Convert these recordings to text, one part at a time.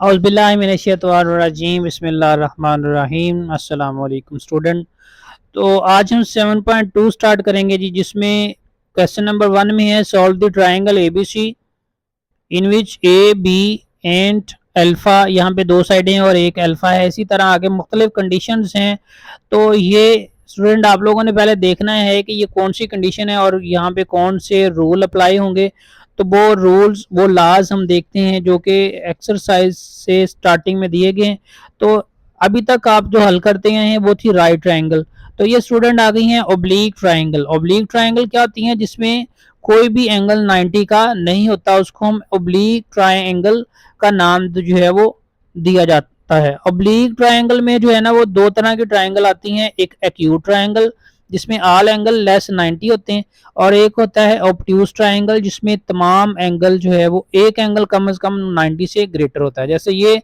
औज़ुबिल्लाहिमिनश्शैतानिर्रजीम बिस्मिल्लाहिर्रहमानिर्रहीम। अस्सलाम वालेकुम स्टूडेंट। तो आज हम 7.2 स्टार्ट करेंगे जी, जिसमें क्वेश्चन नंबर 1 में है solve the triangle ABC in which A B and alpha. यहाँ पे दो साइडें हैं और एक अल्फ़ा है। इसी तरह आगे मुख्तलिफ कंडीशंस हैं। तो ये स्टूडेंट आप लोगों ने पहले देखना है कि ये कौन सी कंडीशन है और यहाँ पे कौन से रूल अप्लाई होंगे। तो वो रूल्स वो लाज हम देखते हैं जो कि एक्सरसाइज से स्टार्टिंग में दिए गए हैं। तो अभी तक आप जो हल करते हैं वो थी राइट ट्रायंगल। तो ये स्टूडेंट आ गई हैं ओब्लीक ट्रायंगल। ओब्लीक ट्रायंगल क्या होती है? जिसमें कोई भी एंगल 90 का नहीं होता, उसको हम ओब्लीक ट्रायंगल का नाम जो है वो दिया जाता है। ओब्लीक ट्रायंगल में जो है ना वो दो तरह की ट्रायंगल आती हैं, एक एक्यूट ट्रायंगल जिसमें ऑल एंगल लेस 90 होते हैं, और एक होता है ऑब्ट्यूज ट्रायंगल जिसमें तमाम एंगल जो है वो एक एंगल कम से कम 90 से ग्रेटर होता है। जैसे ये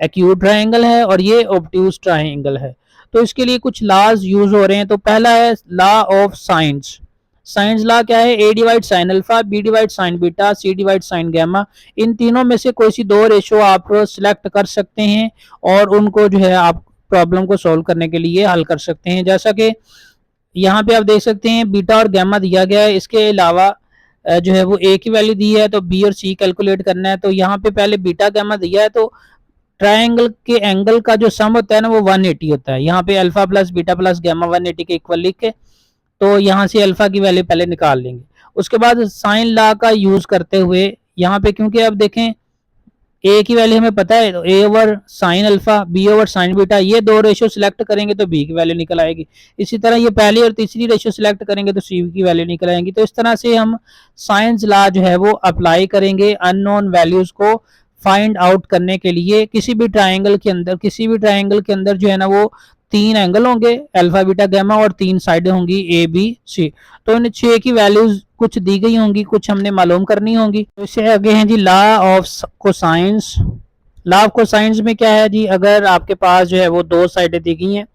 एक्यूट ट्रायंगल है और ये ऑब्ट्यूज ट्रायंगल है। तो इसके लिए कुछ लॉज यूज हो रहे हैं। तो पहला है law of sines. Sines law क्या है? A divide sine alpha, B divide sine beta, c divide sine gamma. इन तीनों में से कोई सी दो रेशो आप सिलेक्ट कर सकते हैं और उनको जो है आप प्रॉब्लम को सॉल्व करने के लिए हल कर सकते हैं। जैसा कि यहाँ पे आप देख सकते हैं बीटा और गैमा दिया गया है। इसके अलावा जो है वो ए की वैल्यू दी है, तो बी और सी कैलकुलेट करना है। तो यहाँ पे पहले बीटा गैमा दिया है, तो ट्रायंगल के एंगल का जो सम होता है ना वो 180 होता है। यहाँ पे alpha plus beta plus gamma 180 के इक्वल लिख के तो यहाँ से अल्फा की वैल्यू पहले निकाल लेंगे। उसके बाद साइन लॉ का यूज करते हुए यहाँ पे, क्योंकि अब देखें ए की वैल्यू हमें पता है, तो a over sine alpha, b over sine beta, ये दो रेशियो सिलेक्ट करेंगे तो बी की वैल्यू निकल आएगी। इसी तरह ये पहली और तीसरी रेशियो सिलेक्ट करेंगे तो सी की वैल्यू निकल आएगी। तो इस तरह से हम साइंस लॉ जो है वो अप्लाई करेंगे अननोन वैल्यूज को फाइंड आउट करने के लिए। किसी भी ट्राइंगल के अंदर जो है ना वो तीन एंगल होंगे अल्फा बीटा गैमा और तीन साइडें होंगी ए बी सी। तो इन छह की वैल्यूज कुछ दी गई होंगी, कुछ हमने मालूम करनी होंगी। तो इससे आगे हैं जी law of cosines. Law of cosines में क्या है जी? अगर आपके पास जो है वो दो साइडें दी गई हैं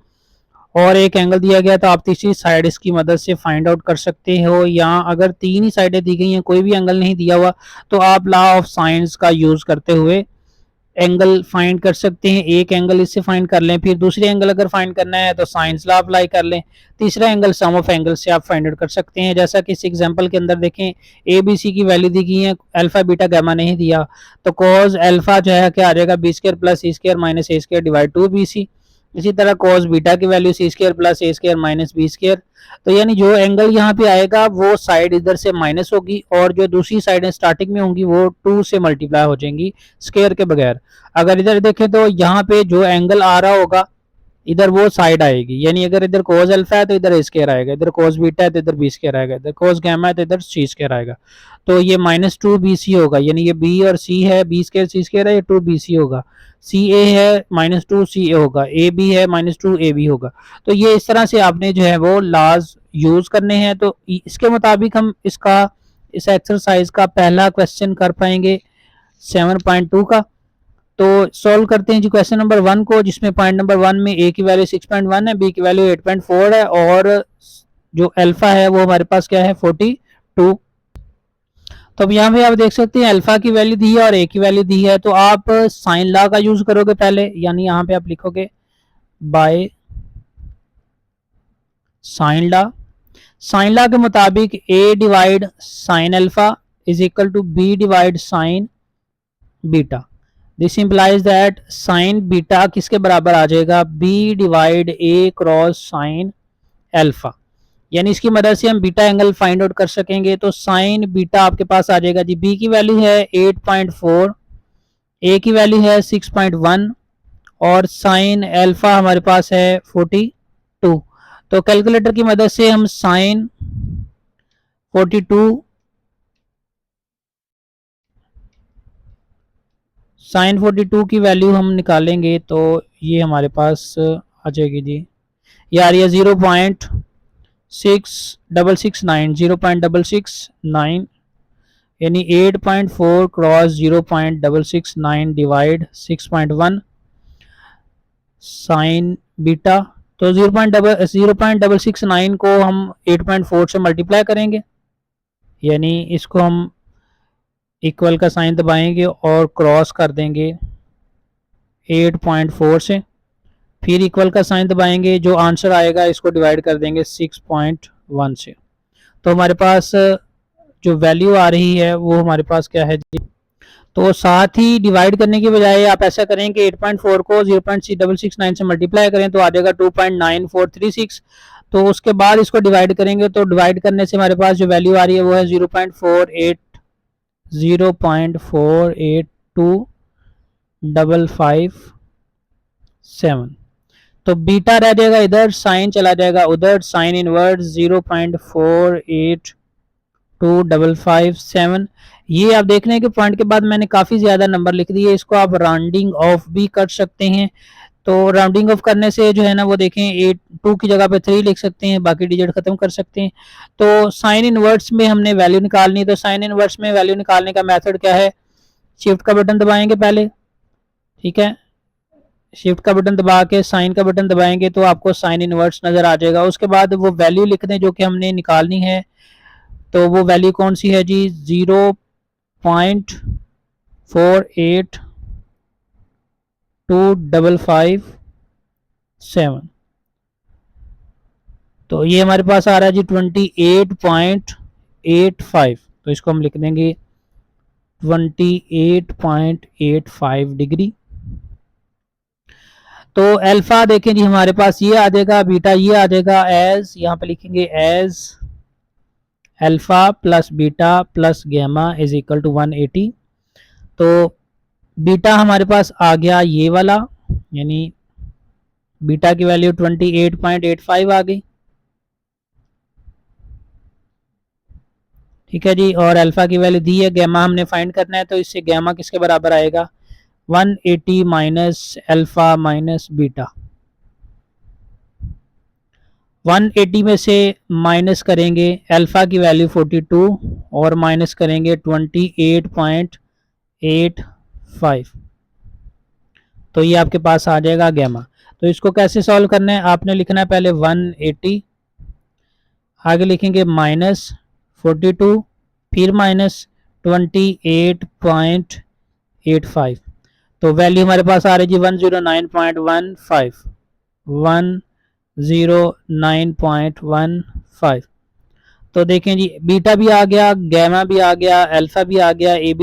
और एक एंगल दिया गया तो आप तीसरी साइड इसकी मदद से फाइंड आउट कर सकते हो, या अगर तीन ही साइडें दी गई हैं कोई भी एंगल नहीं दिया हुआ तो आप लॉ ऑफ साइंस का यूज करते हुए एंगल फाइंड कर सकते हैं। एक एंगल इससे फाइंड कर लें, फिर दूसरी एंगल अगर फाइंड करना है तो साइंस लॉ अप्लाई कर लें, तीसरा एंगल सम ऑफ एंगल से आप फाइंड आउट कर सकते हैं। जैसा कि इस एग्जांपल के अंदर देखें ए बी सी की वैल्यू दी गई है, अल्फा बीटा गैमा नहीं दिया, तो कॉज अल्फा जो है क्या आ जाएगा? B square plus c square minus a square divide two b c. इसी तरह कॉस बीटा की value c square plus a square minus b square. तो यानी जो एंगल यहाँ पे आएगा वो साइड इधर से माइनस होगी और जो दूसरी साइड स्टार्टिंग में होंगी वो 2 से मल्टीप्लाई हो जाएंगी स्क्वायर के बगैर। अगर इधर देखें तो यहाँ पे जो एंगल आ रहा होगा इधर वो साइड आएगी, यानी अगर इधर कोस अल्फा है तो इधर ए स्क्वायर आएगा, इधर कोस बीटा है तो इधर बी स्क्वायर आएगा, इधर कोस गैमा है तो इधर सी स्क्वायर आएगा। तो ये माइनस टू बी सी होगा, यानी ये बी और सी है, बी स्क्वायर सी स्क्वायर है, ये टू बी सी होगा। सी ए है माइनस टू सी ए होगा, ए बी है माइनस टू ए बी होगा। तो ये इस तरह से आपने जो है वो लाज यूज करने हैं। तो इसके मुताबिक हम इस एक्सरसाइज का पहला क्वेश्चन कर पाएंगे 7.2 का। तो सॉल्व करते हैं जी क्वेश्चन नंबर 1 को, जिसमें पॉइंट नंबर 1 में ए की वैल्यू 6.1 है, बी की वैल्यू 8.4 है और जो अल्फा है वो हमारे पास क्या है 42। तो अब यहाँ पे आप देख सकते हैं अल्फा की वैल्यू दी है और ए की वैल्यू दी है। तो आप साइन लॉ का यूज करोगे पहले, यानी यहाँ पे आप लिखोगे by sine law. Sine law के मुताबिक a divide sine alpha is equal to b divide sine beta. This implies that sine beta किसके बराबर आ जाएगा? B divide a cross sine alpha. यानी इसकी मदद से हम बीटा एंगल फाइंड आउट कर सकेंगे। तो साइन बीटा आपके पास आ जाएगा जी, बी की वैल्यू है 8.4, ए की वैल्यू है 6.1 और साइन अल्फा हमारे पास है 42। तो कैलकुलेटर की मदद से हम साइन 42 की वैल्यू हम निकालेंगे तो ये हमारे पास आ जाएगी जी, ये आ रही है 0.669 यानी 8.4 क्रॉस 0.669 डिवाइड 6.1 साइन बीटा। तो 0.669 को हम 8.4 से मल्टीप्लाई करेंगे, यानी इसको हम इक्वल का साइन दबाएंगे और क्रॉस कर देंगे 8.4 से, फिर इक्वल का साइन दबाएंगे, जो आंसर आएगा इसको डिवाइड कर देंगे 6.1 से। तो हमारे पास जो वैल्यू आ रही है वो हमारे पास क्या है जी, तो साथ ही डिवाइड करने की बजाय आप ऐसा करें कि 8.4 को 0.669 से मल्टीप्लाई करें तो आ जाएगा 2.9436। तो उसके बाद इसको डिवाइड करेंगे, तो डिवाइड करने से हमारे पास जो वैल्यू आ रही है वो है 0.480557। तो बीटा रह जाएगा इधर, साइन चला जाएगा उधर, साइन इनवर्स 0.482557। ये आप देख रहे हैं कि पॉइंट के बाद मैंने काफ़ी ज़्यादा नंबर लिख दिए, इसको आप राउंडिंग ऑफ भी कर सकते हैं। तो राउंडिंग ऑफ करने से जो है ना वो देखें 2 की जगह पे 3 लिख सकते हैं, बाकी डिजिट खत्म कर सकते हैं। तो साइन इनवर्स में हमने वैल्यू निकालनी है, तो साइन इनवर्स में वैल्यू निकालने का मेथड क्या है, शिफ्ट का बटन दबाएंगे पहले, ठीक है, शिफ्ट का बटन दबा के साइन का बटन दबाएंगे तो आपको साइन इनवर्स नज़र आ जाएगा। उसके बाद वो वैल्यू लिख दें जो कि हमने निकालनी है, तो वो वैल्यू कौन सी है जी, 0.482557। तो ये हमारे पास आ रहा है जी 28.85, तो इसको हम लिख देंगे 28.85 डिग्री। तो अल्फा देखें जी हमारे पास ये आ जाएगा, बीटा ये आ जाएगा एज, यहाँ पे लिखेंगे as alpha plus beta plus gamma is equal to 180। तो बीटा हमारे पास आ गया ये वाला, यानी बीटा की वैल्यू 28.85 आ गई, ठीक है जी। और अल्फा की वैल्यू दी है, गैमा हमने फाइंड करना है, तो इससे गैमा किसके बराबर आएगा, 180 माइनस अल्फा माइनस बीटा। 180 में से माइनस करेंगे अल्फा की वैल्यू 42 और माइनस करेंगे 28.85, तो ये आपके पास आ जाएगा गैमा। तो इसको कैसे सॉल्व करना है, आपने लिखना है पहले 180, आगे लिखेंगे माइनस 42, फिर माइनस 28.85। तो वैल्यू हमारे पास आ रही जी 109.15, 109.15। तो देखें जी बीटा भी आ गया, गैमा भी आ गया, अल्फा भी आ गया, ए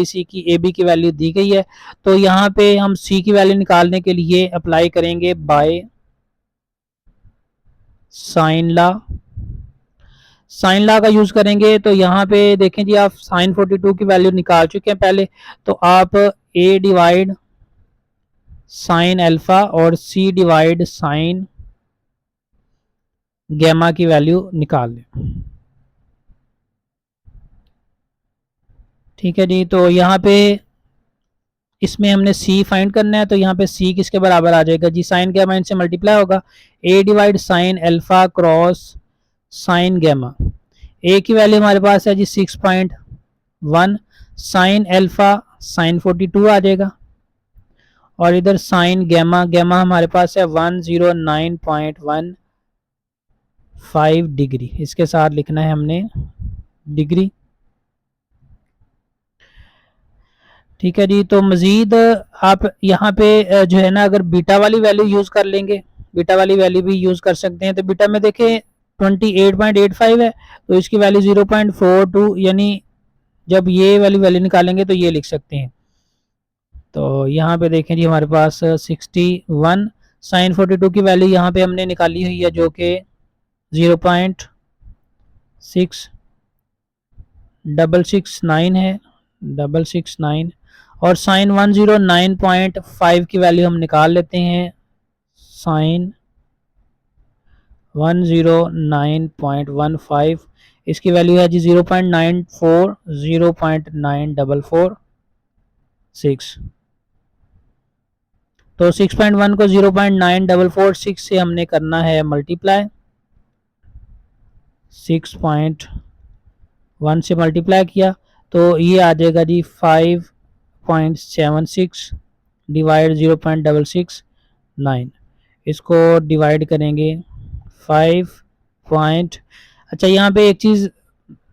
बी की वैल्यू दी गई है। तो यहाँ पे हम सी की वैल्यू निकालने के लिए अप्लाई करेंगे by sine law. Sine law का यूज करेंगे, तो यहाँ पे देखें जी आप साइन 42 की वैल्यू निकाल चुके हैं पहले, तो आप ए डिवाइड साइन अल्फा और सी डिवाइड साइन गैमा की वैल्यू निकाल लें, ठीक है जी। तो यहाँ पे इसमें हमने सी फाइंड करना है, तो यहाँ पे सी किसके बराबर आ जाएगा जी, साइन गैमा इनसे मल्टीप्लाई होगा, a divide sine alpha cross sine gamma. A की वैल्यू हमारे पास है जी 6.1, साइन अल्फा साइन 42 आ जाएगा, और इधर साइन गैमा, गैमा हमारे पास है 109.15 डिग्री, इसके साथ लिखना है हमने डिग्री, ठीक है जी। तो मजीद आप यहाँ पे जो है ना अगर बीटा वाली वैल्यू यूज कर लेंगे, बीटा वाली वैल्यू भी यूज कर सकते हैं। तो बीटा में देखें 28.85 है, तो इसकी वैल्यू 0.42, यानी जब ये वाली वैल्यू निकालेंगे तो ये लिख सकते हैं। तो यहाँ पे देखें जी हमारे पास 61, साइन 42 की वैल्यू यहाँ पे हमने निकाली हुई है जो कि 0.6669 है, 669, और साइन 109.5 की वैल्यू हम निकाल लेते हैं, साइन 109.15, इसकी वैल्यू है जी 0.94, 0.9446। तो 6.1 को 0.9446 से हमने करना है मल्टीप्लाई, 6.1 से मल्टीप्लाई किया तो ये आ जाएगा जी 5.76 डिवाइड 0.669, इसको डिवाइड करेंगे 5 पॉइंट। अच्छा यहाँ पे एक चीज़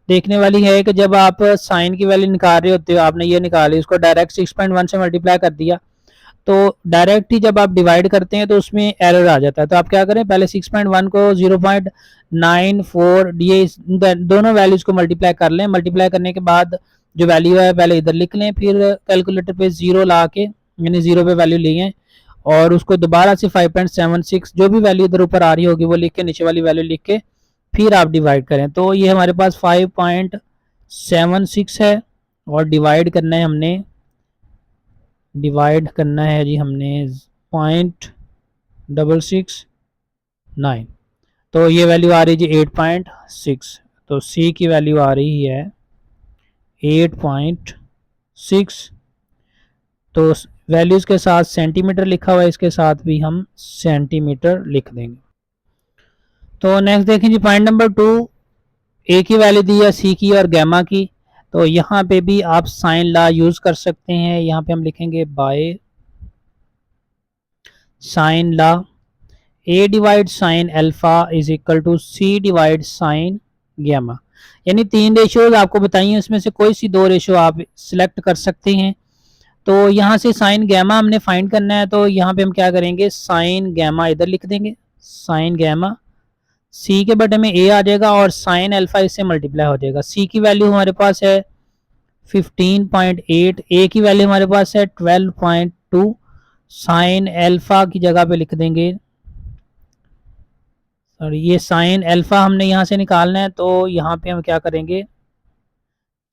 देखने वाली है कि जब आप साइन की वैल्यू निकाल रहे होते हो, आपने ये निकाली, इसको डायरेक्ट 6.1 से मल्टीप्लाई कर दिया, तो डायरेक्ट ही जब आप डिवाइड करते हैं तो उसमें एरर आ जाता है। तो आप क्या करें, पहले 6.1 को 0.94 ये दोनों वैल्यूज को मल्टीप्लाई कर लें। मल्टीप्लाई करने के बाद जो वैल्यू है पहले इधर लिख लें, फिर कैलकुलेटर पे 0 ला के यानी 0 पे वैल्यू लिए और उसको दोबारा से 5.76 जो भी वैल्यू इधर ऊपर आ रही होगी वो लिख के, नीचे वाली वैल्यू लिख के फिर आप डिवाइड करें। तो ये हमारे पास 5.76 है और डिवाइड करना है हमने, डिवाइड करना है जी हमने 0.669। तो ये वैल्यू आ रही है जी 8.6। तो सी की वैल्यू आ रही है 8.6। तो वैल्यूज के साथ सेंटीमीटर लिखा हुआ है, इसके साथ भी हम सेंटीमीटर लिख देंगे। तो नेक्स्ट देखें जी पॉइंट नंबर 2, ए की वैल्यू दी है सी की और गैमा की। तो यहाँ पे भी आप साइन लॉ यूज कर सकते हैं। यहाँ पे हम लिखेंगे by sine law A divide sine alpha is equal to C divide sine gamma. यानी 3 रेशियोज आपको बताइए, उसमें से कोई सी 2 रेशियो आप सिलेक्ट कर सकते हैं। तो यहाँ से साइन गैमा हमने फाइंड करना है, तो यहाँ पे हम क्या करेंगे, साइन गैमा इधर लिख देंगे, साइन गैमा सी के बटे में ए आ जाएगा और साइन अल्फा इससे मल्टीप्लाई हो जाएगा। सी की वैल्यू हमारे पास है 15.8, ए की वैल्यू हमारे पास है 12.2। साइन अल्फा की जगह पे लिख देंगे, और ये साइन अल्फा हमने यहाँ से निकालना है, तो यहाँ पे हम क्या करेंगे,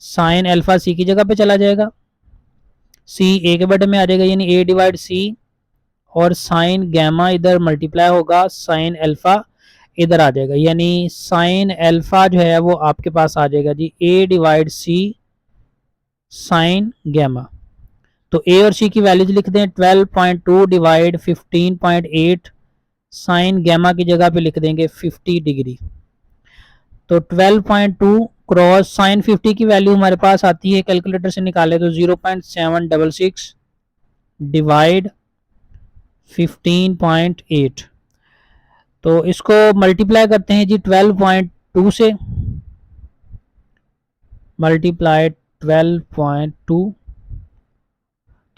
साइन अल्फा सी की जगह पे चला जाएगा, सी ए के बटे में आ जाएगा यानी ए डिवाइड सी, और साइन गैमा इधर मल्टीप्लाई होगा, साइन अल्फा इधर आ जाएगा, यानी साइन अल्फा जो है वो आपके पास आ जाएगा जी ए डिवाइड सी साइन गैमा। तो ए और सी की वैल्यूज लिख दें, 12.2 डिवाइड 15.8, साइन गैमा की जगह पे लिख देंगे 50 डिग्री। तो 12.2 क्रॉस साइन 50 की वैल्यू हमारे पास आती है, कैलकुलेटर से निकाले तो 0.766 डिवाइड 15.8। तो इसको मल्टीप्लाई करते हैं जी 12.2 से, मल्टीप्लाई 12.2,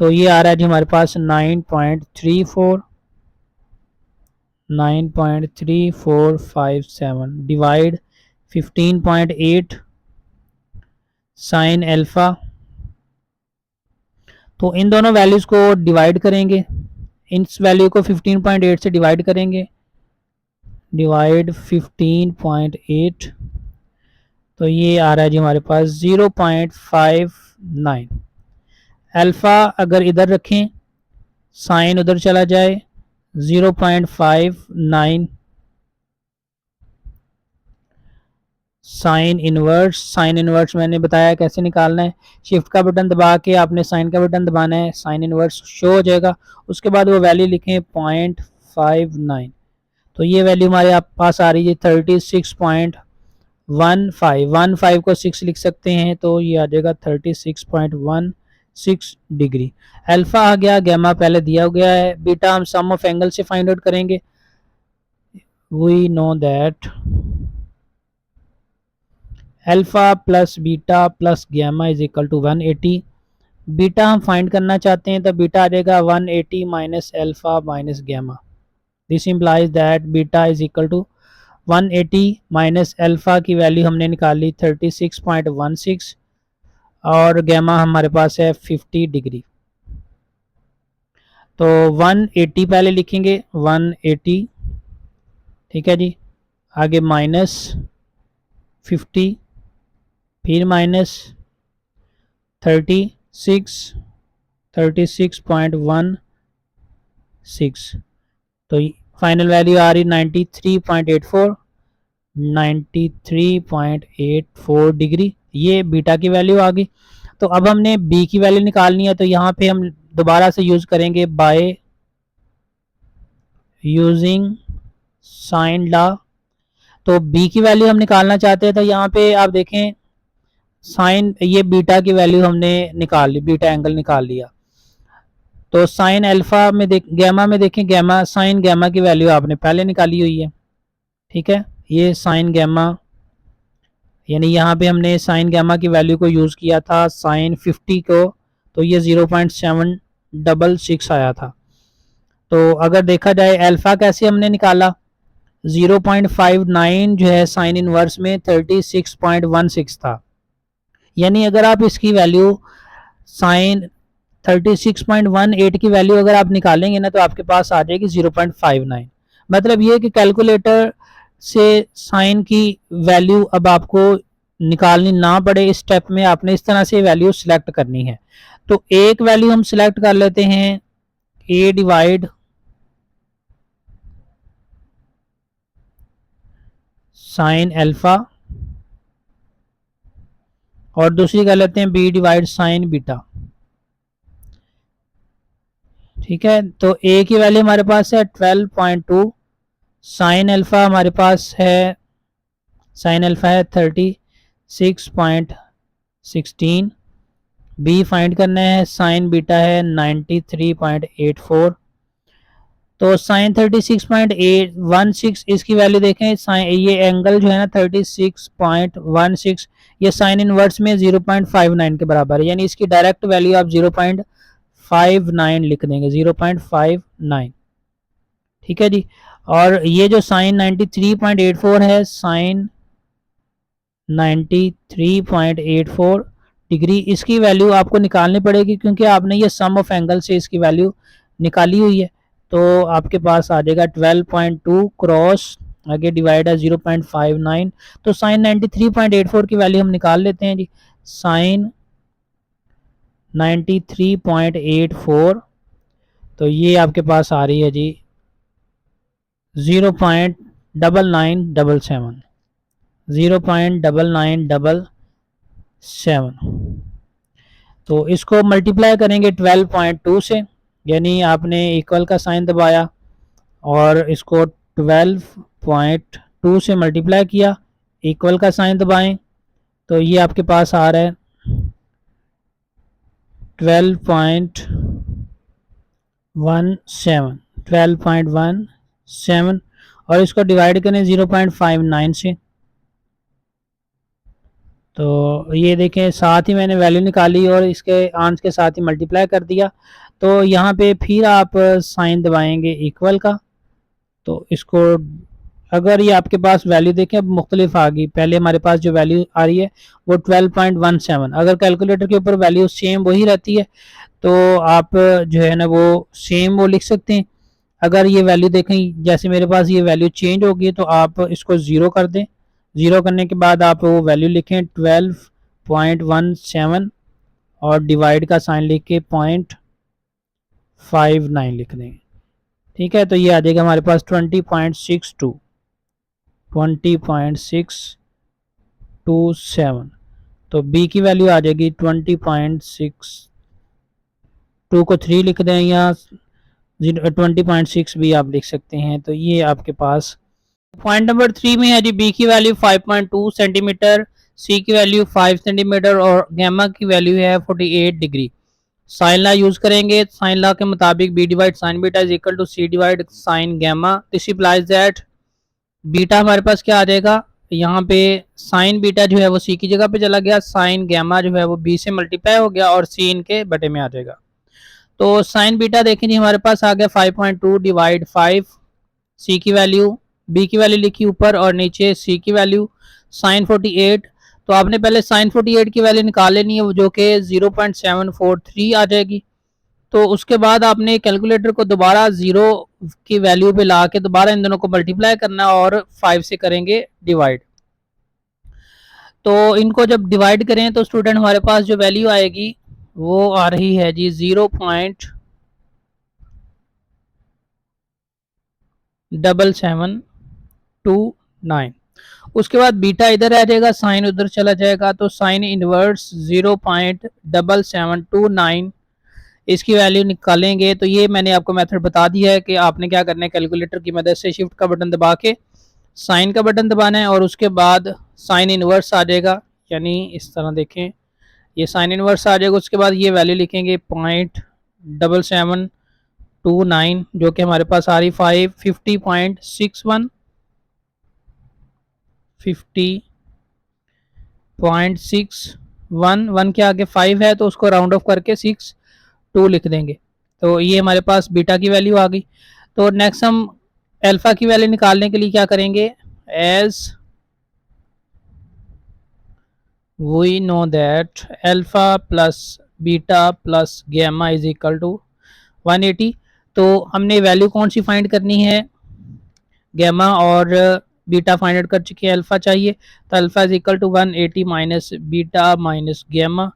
तो ये आ रहा है जी हमारे पास 9.3457 डिवाइड 15.8 साइन अल्फा। तो इन दोनों वैल्यूज को डिवाइड करेंगे, इस वैल्यू को 15.8 से डिवाइड करेंगे, डिवाइड 15.8, तो ये आ रहा है जी हमारे पास 0.59। अल्फा अगर इधर रखें, साइन उधर चला जाए, 0.59 साइन इनवर्स। साइन इनवर्स मैंने बताया कैसे निकालना है, शिफ्ट का बटन दबा के आपने साइन का बटन दबाना है, साइन इनवर्स शो हो जाएगा, उसके बाद वो वैल्यू लिखें 0.59। तो ये वैल्यू हमारे पास आ रही है 36.15 को 6 लिख सकते हैं, तो ये आ जाएगा 36.16 डिग्री। अल्फा आ गया, गैमा पहले दिया गया है, बीटा हम सम ऑफ एंगल से फाइंड आउट करेंगे। We know that alpha plus beta plus gamma is equal to 180। Beta हम फाइंड करना चाहते हैं तो बीटा आ जाएगा 180 minus alpha minus gamma. This implies that beta is equal to 180 minus alpha की वैल्यू हमने निकाली 36.16 और गैमा हमारे पास है 50 डिग्री। तो 180 पहले लिखेंगे, 180, ठीक है जी, आगे माइनस 50, फिर माइनस 36.16, तो फाइनल वैल्यू आ रही 93.84, 93.84 डिग्री। ये बीटा की वैल्यू आ गई। तो अब हमने बी की वैल्यू निकालनी है, तो यहाँ पे हम दोबारा से यूज करेंगे बाय यूजिंग साइन लॉ। तो बी की वैल्यू हम निकालना चाहते हैं, तो यहाँ पे आप देखें साइन, ये बीटा की वैल्यू हमने निकाल ली, बीटा एंगल निकाल लिया। तो साइन अल्फा में गैमा में देखें, गैमा साइन गैमा की वैल्यू आपने पहले निकाली हुई है, ठीक है, ये साइन गैमा, यानी यहाँ पे हमने साइन गैमा की वैल्यू को यूज किया था साइन 50 को, तो ये 0.7 0.66 आया था। तो अगर देखा जाए अल्फा कैसे हमने निकाला, 0.59 जो है साइन इनवर्स में 36.16 था। यानी अगर आप इसकी वैल्यू साइन 36.18 की वैल्यू अगर आप निकालेंगे ना तो आपके पास आ जाएगी 0.59। मतलब ये कि कैलकुलेटर से साइन की वैल्यू अब आपको निकालनी ना पड़े, इस स्टेप में आपने इस तरह से वैल्यू सिलेक्ट करनी है। तो एक वैल्यू हम सिलेक्ट कर लेते हैं a डिवाइड साइन अल्फा, और दूसरी कर लेते हैं b डिवाइड साइन बीटा। ठीक है, तो a की वैल्यू हमारे पास है 12.2, साइन अल्फा हमारे पास है, साइन अल्फा है 36.16, बी फाइंड करना है, साइन बीटा है 93.84। तो साइन 36.816 इसकी वैल्यू देखें, साइन ये एंगल जो है ना 36.16 ये साइन इनवर्स में 0.59 के बराबर है, यानी इसकी डायरेक्ट वैल्यू आप 0.59 लिख देंगे, 0.59। ठीक है जी। और ये जो साइन 93.84 है, साइन 93.84 डिग्री, इसकी वैल्यू आपको निकालनी पड़ेगी क्योंकि आपने ये सम ऑफ एंगल से इसकी वैल्यू निकाली हुई है। तो आपके पास आ जाएगा 12.2 क्रॉस आगे डिवाइड है 0.59। तो साइन 93.84 की वैल्यू हम निकाल लेते हैं जी। साइन 93.84 तो ये आपके पास आ रही है जी 0.9977, 0.9977। तो इसको मल्टीप्लाई करेंगे 12.2 से, यानी आपने इक्वल का साइन दबाया और इसको 12.2 से मल्टीप्लाई किया, इक्वल का साइन दबाएं तो ये आपके पास आ रहा है 12.17 और इसको डिवाइड करें 0.59 से। तो ये देखें साथ ही मैंने वैल्यू निकाली और इसके आंसर के साथ ही मल्टीप्लाई कर दिया। तो यहाँ पे फिर आप साइन दबाएंगे इक्वल का, तो इसको अगर ये आपके पास वैल्यू देखें अब मुख्तलिफ आ गई, पहले हमारे पास जो वैल्यू आ रही है वो 12.17, अगर कैलकुलेटर के ऊपर वैल्यू सेम वही रहती है तो आप जो है ना वो सेम वो लिख सकते हैं। अगर ये वैल्यू देखें जैसे मेरे पास ये वैल्यू चेंज होगी तो आप इसको ज़ीरो कर दें, ज़ीरो करने के बाद आप वो वैल्यू लिखें 12.17 और डिवाइड का साइन लिख के 0.59 लिख दें। ठीक है, तो ये आ जाएगा हमारे पास 20.627। तो बी की वैल्यू आ जाएगी 20.62 को 3 लिख दें या 20.6 भी आप लिख सकते हैं। तो ये आपके पास पॉइंट नंबर 3 में है जी, बी की वैल्यू 5.2 सेंटीमीटर, सी की वैल्यू 5 सेंटीमीटर और गैमा की वैल्यू है 48 डिग्री। साइन लॉ यूज करेंगे, साइन लॉ के मुताबिक B divide sine beta is equal to C divide sine gamma. This implies that beta हमारे पास क्या आ जाएगा, यहाँ पे साइन बीटा जो है वो सी की जगह पे चला गया, साइन गैमा जो है वो बी से मल्टीप्लाई हो गया और सी इनके बटे में आ जाएगा। तो साइन बीटा देखें जी हमारे पास आ गया 5.2 डिवाइड 5, सी की वैल्यू बी की वैल्यू लिखी ऊपर और नीचे सी की वैल्यू साइन 48। तो आपने पहले साइन 48 की वैल्यू निकाल लेनी है जो कि 0.743 आ जाएगी। तो उसके बाद आपने कैलकुलेटर को दोबारा जीरो की वैल्यू पे ला के दोबारा इन दोनों को मल्टीप्लाई करना और 5 से करेंगे डिवाइड। तो इनको जब डिवाइड करें तो स्टूडेंट हमारे पास जो वैल्यू आएगी वो आ रही है जी 0.7729। उसके बाद बीटा इधर आ जाएगा, साइन उधर चला जाएगा, तो साइन इनवर्स 0.7729 इसकी वैल्यू निकालेंगे। तो ये मैंने आपको मेथड बता दिया है कि आपने क्या करना है, कैलकुलेटर की मदद से शिफ्ट का बटन दबा के साइन का बटन दबाना है और उसके बाद साइन इनवर्स आ जाएगा, यानी इस तरह देखें ये साइन इनवर्स आ जाएगा। उसके बाद ये वैल्यू लिखेंगे 0.7729 जो कि हमारे पास आ रही 50.61 50.61 1 के आगे 5 है तो उसको राउंड ऑफ करके 2 लिख देंगे। तो ये हमारे पास बीटा की वैल्यू आ गई। तो नेक्स्ट हम अल्फा की वैल्यू निकालने के लिए क्या करेंगे, as we know that alpha plus beta plus gamma is equal to 180। तो हमने वैल्यू कौन सी फाइंड करनी है, गैमा और बीटा फाइंड आउट कर चुके हैं, अल्फा चाहिए। तो alpha is equal to 180 minus beta minus gamma.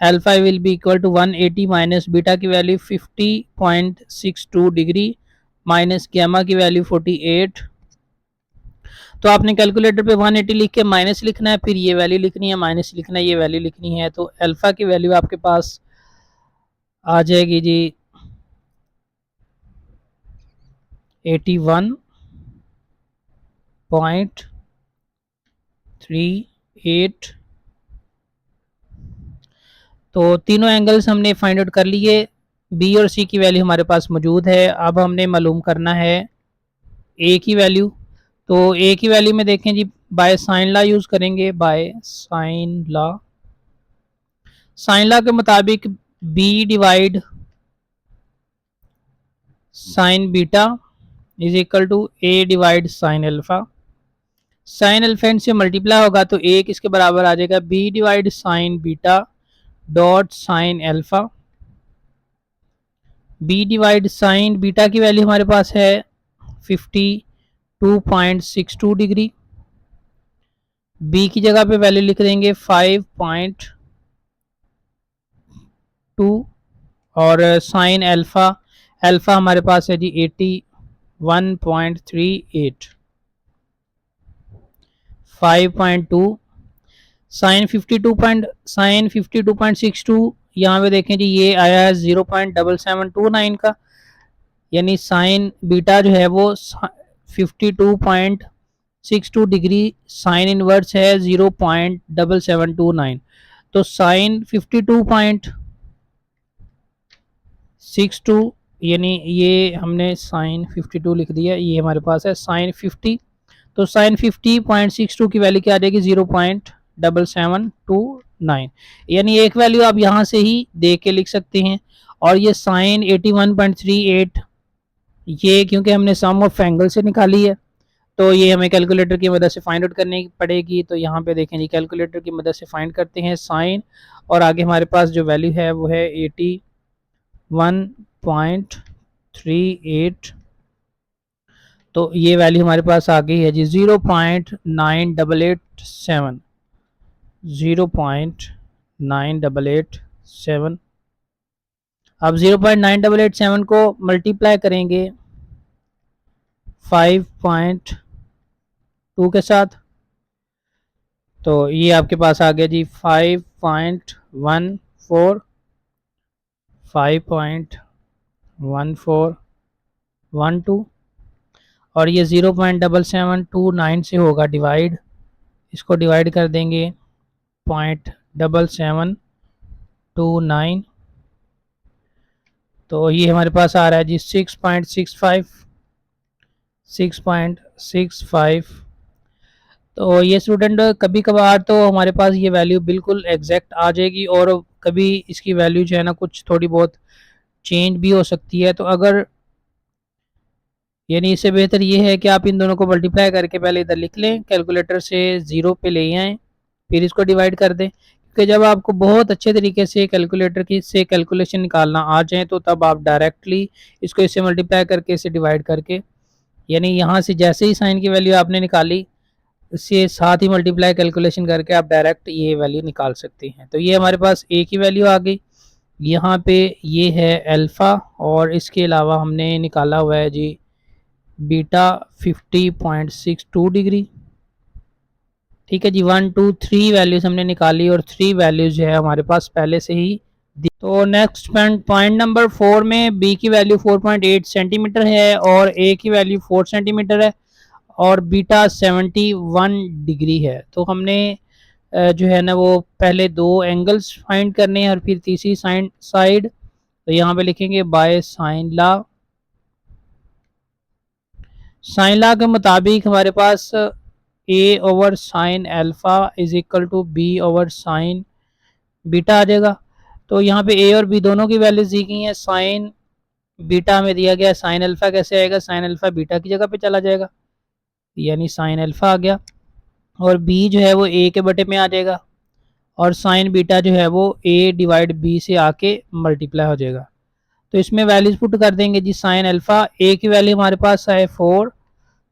Alpha will be equal to 180 minus beta की वैल्यू 50.62 डिग्री माइनस गैमा की वैल्यू 48। तो आपने कैलकुलेटर पे 180 लिख के माइनस लिखना है, फिर ये वैल्यू लिखनी है, माइनस लिखना है, ये वैल्यू लिखनी है। तो अल्फा की वैल्यू आपके पास आ जाएगी जी 81.38। तो तीनों एंगल्स हमने फाइंड आउट कर लिए, बी और सी की वैल्यू हमारे पास मौजूद है। अब हमने मालूम करना है ए की वैल्यू। तो ए की वैल्यू में देखें जी, बाय साइन लॉ यूज करेंगे, by sine law. Sine law के मुताबिक B divide sine beta is equal to A divide sine alpha. Sine alpha से मल्टीप्लाई होगा तो ए किसके बराबर आ जाएगा, B divide sine beta dot sine alpha. B divide sine beta की वैल्यू हमारे पास है 52.62 डिग्री। बी की जगह पे वैल्यू लिख देंगे 5.2 और साइन अल्फा, अल्फा हमारे पास है जी 81.38। 5.2 साइन 52.62 यहाँ पे देखें जी, ये आया है 0.7729 का, यानी साइन बीटा जो है वो 52.62 डिग्री साइन इनवर्स है 0.7729। तो साइन 52.62 यानी ये हमने साइन 52 लिख दिया, ये हमारे पास है साइन 50। तो साइन 50.62 की वैल्यू क्या आ जाएगी, 0.7729। यानी एक वैल्यू आप यहाँ से ही देख के लिख सकते हैं। और ये साइन 81.38, ये क्योंकि हमने सम ऑफ एंगल से निकाली है तो ये हमें कैलकुलेटर की मदद से फाइंड आउट करनी पड़ेगी। तो यहाँ पे देखें जी, कैलकुलेटर की मदद से फाइंड करते हैं साइन, और आगे हमारे पास जो वैल्यू है वो है 81.38। तो ये वैल्यू हमारे पास आ गई है जी 0.9887, 0.9887। अब 0.9887 को मल्टीप्लाई करेंगे 5.2 के साथ, तो ये आपके पास आ गया जी 5.14, 5.1412 और ये 0.7729 से होगा डिवाइड, इसको डिवाइड कर देंगे 0.7729। तो ये हमारे पास आ रहा है जी 6.65। तो ये स्टूडेंट कभी कभार तो हमारे पास ये वैल्यू बिल्कुल एग्जैक्ट आ जाएगी और कभी इसकी वैल्यू जो है ना कुछ थोड़ी बहुत चेंज भी हो सकती है। तो अगर यानी इससे बेहतर ये है कि आप इन दोनों को मल्टीप्लाई करके पहले इधर लिख लें, कैलकुलेटर से ज़ीरो पे ले आएँ, फिर इसको डिवाइड कर दें। क्योंकि जब आपको बहुत अच्छे तरीके से कैलकुलेटर की से कैलकुलेशन निकालना आ जाए तो तब आप डायरेक्टली इसको इससे मल्टीप्लाई करके इसे डिवाइड करके, यानी यहाँ से जैसे ही साइन की वैल्यू आपने निकाली इससे साथ ही मल्टीप्लाई कैलकुलेशन करके आप डायरेक्ट ये वैल्यू निकाल सकते हैं। तो ये हमारे पास ए की वैल्यू आ गई। यहाँ पे ये है अल्फ़ा और इसके अलावा हमने निकाला हुआ है जी बीटा 50.62 डिग्री। ठीक है जी, 1 2 3 वैल्यूज हमने निकाली और 3 वैल्यूज जो है हमारे पास पहले से ही दी। तो नेक्स्ट पॉइंट नंबर 4 में बी की वैल्यू 4.8 सेंटीमीटर है और ए की वैल्यू 4 सेंटीमीटर है और बीटा 71 डिग्री है। तो हमने जो है ना वो पहले दो एंगल्स फाइंड करने हैं और फिर तीसरी साइड। तो यहाँ पे लिखेंगे by sine law. Sine law के मुताबिक हमारे पास a over sine alpha is equal to b over sine beta आ जाएगा। तो यहाँ पे ए और बी दोनों की वैल्यूज दी गई हैं। साइन बीटा हमें दिया गया, साइन अल्फा कैसे आएगा, साइन अल्फा बीटा की जगह पे चला जाएगा, यानी साइन अल्फा आ गया, और बी जो है वो ए के बटे में आ जाएगा, और साइन बीटा जो है वो ए डिवाइड बी से आके मल्टीप्लाई हो जाएगा। तो इसमें वैल्यूज पुट कर देंगे जी। साइन अल्फा ए की वैल्यू हमारे पास है 4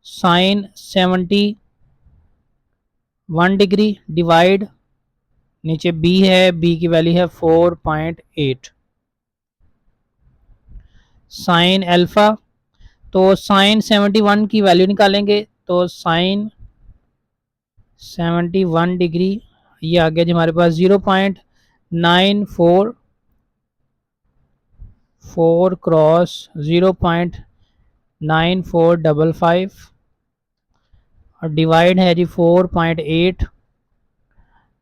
साइन 71 डिग्री डिवाइड, नीचे बी है, बी की वैल्यू है 4.8 साइन अल्फा। तो साइन 71 की वैल्यू निकालेंगे, तो साइन 71 डिग्री ये आ गया जी हमारे पास 0.944 क्रॉस 0.9455 और डिवाइड है जी 4.8।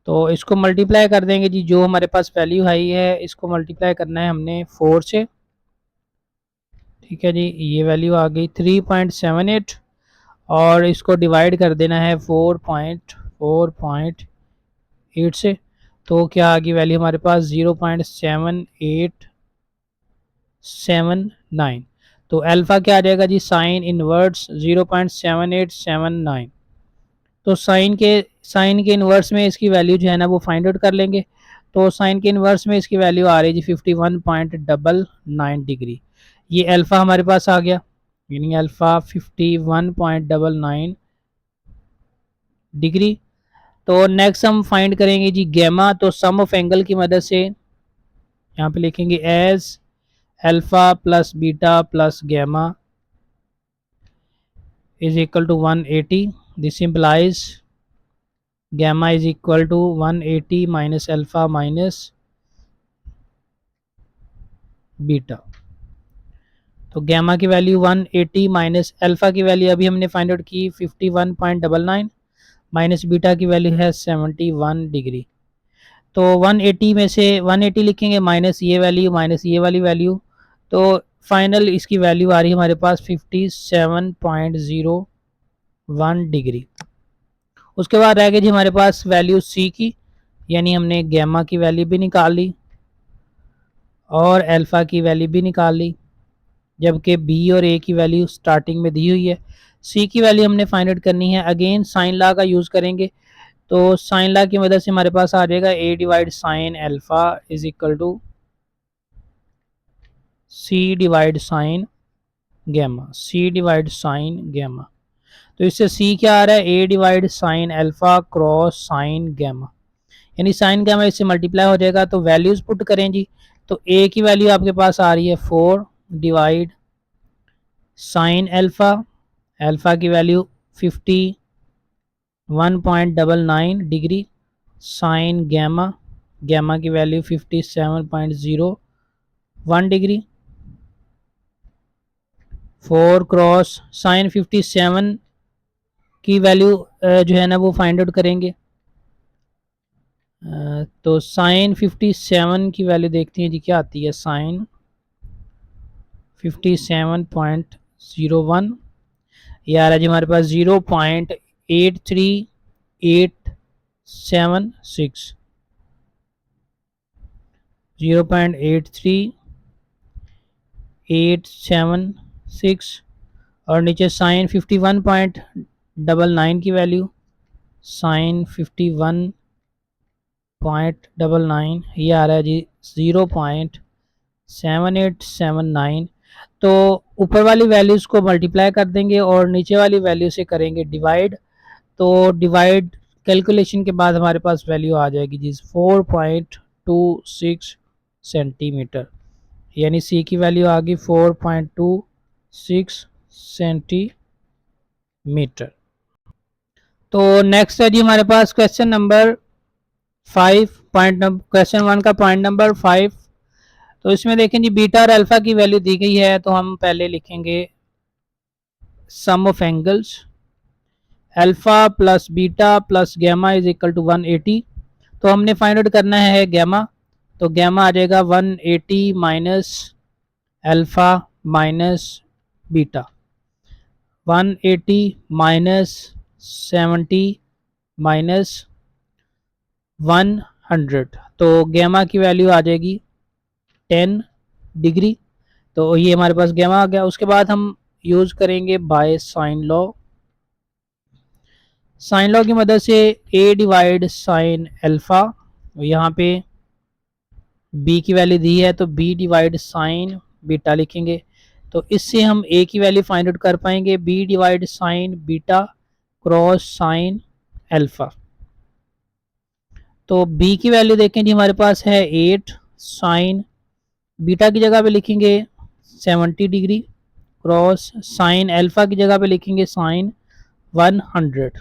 तो इसको मल्टीप्लाई कर देंगे जी, जो हमारे पास वैल्यू आई है इसको मल्टीप्लाई करना है हमने 4 से, ठीक है जी। ये वैल्यू आ गई 3.78 और इसको डिवाइड कर देना है 4.8 से, तो क्या आ गई वैल्यू हमारे पास 0.7879। तो अल्फा क्या आ जाएगा जी, साइन इनवर्स 0.7879। तो साइन के इन्वर्स में इसकी वैल्यू जो है ना वो फाइंड आउट कर लेंगे। तो साइन के इन्वर्स में इसकी वैल्यू आ रही है जी 51.99 डिग्री। ये अल्फा हमारे पास आ गया, यानी अल्फा 51.99 डिग्री। तो नेक्स्ट हम फाइंड करेंगे जी गैमा। तो सम ऑफ एंगल की मदद से यहाँ पे लिखेंगे as alpha plus beta plus gamma is equal to 180। This implies gamma is equal to 180 minus alpha minus beta. तो गैमा की वैल्यू 180 माइनस अल्फा की वैल्यू अभी हमने फाइंड आउट की 51.99 माइनस बीटा की वैल्यू है 71 डिग्री। तो 180 में से 180 लिखेंगे माइनस ये वैल्यू माइनस ये वाली वैल्यू, तो फाइनल इसकी वैल्यू आ रही है हमारे पास 57.01 डिग्री। उसके बाद रह गई जी हमारे पास वैल्यू सी की, यानी हमने गैमा की वैल्यू भी निकाल ली और अल्फा की वैल्यू भी निकाल ली, जबकि बी और ए की वैल्यू स्टार्टिंग में दी हुई है। सी की वैल्यू हमने फाइंड आउट करनी है, अगेन साइन लॉ का यूज़ करेंगे। तो साइन लॉ की मदद से हमारे पास आ जाएगा A divide sine alpha is equal to C divide sine gamma, C divide sine gamma. तो इससे सी क्या आ रहा है, a divide sine alpha cross sine gamma, यानी साइन गैमा इससे मल्टीप्लाई हो जाएगा। तो वैल्यूज पुट करें जी। तो ए की वैल्यू आपके पास आ रही है 4 डिवाइड साइन अल्फा, अल्फा की value 51.99 degree, sine gamma, gamma की वैल्यू 57.01 डिग्री, 4 क्रॉस साइन 57 की वैल्यू जो है ना वो फाइंड आउट करेंगे। तो साइन 57 की वैल्यू देखते हैं जी क्या आती है, साइन 57.01 ये आ रहा है जी हमारे पास 0.83876, 0.83876 और नीचे साइन 51.99 की वैल्यू, साइन 51.99 ये आ रहा है जी 0.7879। तो ऊपर वाली वैल्यूज़ को मल्टीप्लाई कर देंगे और नीचे वाली वैल्यू से करेंगे डिवाइड। तो डिवाइड कैलकुलेशन के बाद हमारे पास वैल्यू आ जाएगी जी 4.26 सेंटीमीटर, यानी सी की वैल्यू आ गई 4.26 सेंटीमीटर। तो नेक्स्ट है जी हमारे पास क्वेश्चन नंबर 5, क्वेश्चन 1 का पॉइंट नंबर 5। तो इसमें देखें जी बीटा और अल्फा की वैल्यू दी गई है, तो हम पहले लिखेंगे sum of angles alpha plus beta plus gamma is equal to 180। तो हमने फाइंड आउट करना है गैमा, तो गैमा आ जाएगा 180 minus alpha minus beta, 180 minus 70 minus 100। तो गैमा की वैल्यू आ जाएगी 10 डिग्री तो ये हमारे पास गैमा आ गया। उसके बाद हम यूज़ करेंगे by sine law. Sine law की मदद से ए डिवाइड साइन अल्फा, यहाँ पे बी की वैल्यू दी है तो बी डिवाइड साइन बीटा लिखेंगे। तो इससे हम ए की वैल्यू फाइंड आउट कर पाएंगे, B divide sine beta cross sine alpha. तो बी की वैल्यू देखें जी हमारे पास है 8, साइन बीटा की जगह पे लिखेंगे 70 डिग्री, क्रॉस साइन अल्फा की जगह पे लिखेंगे साइन 100।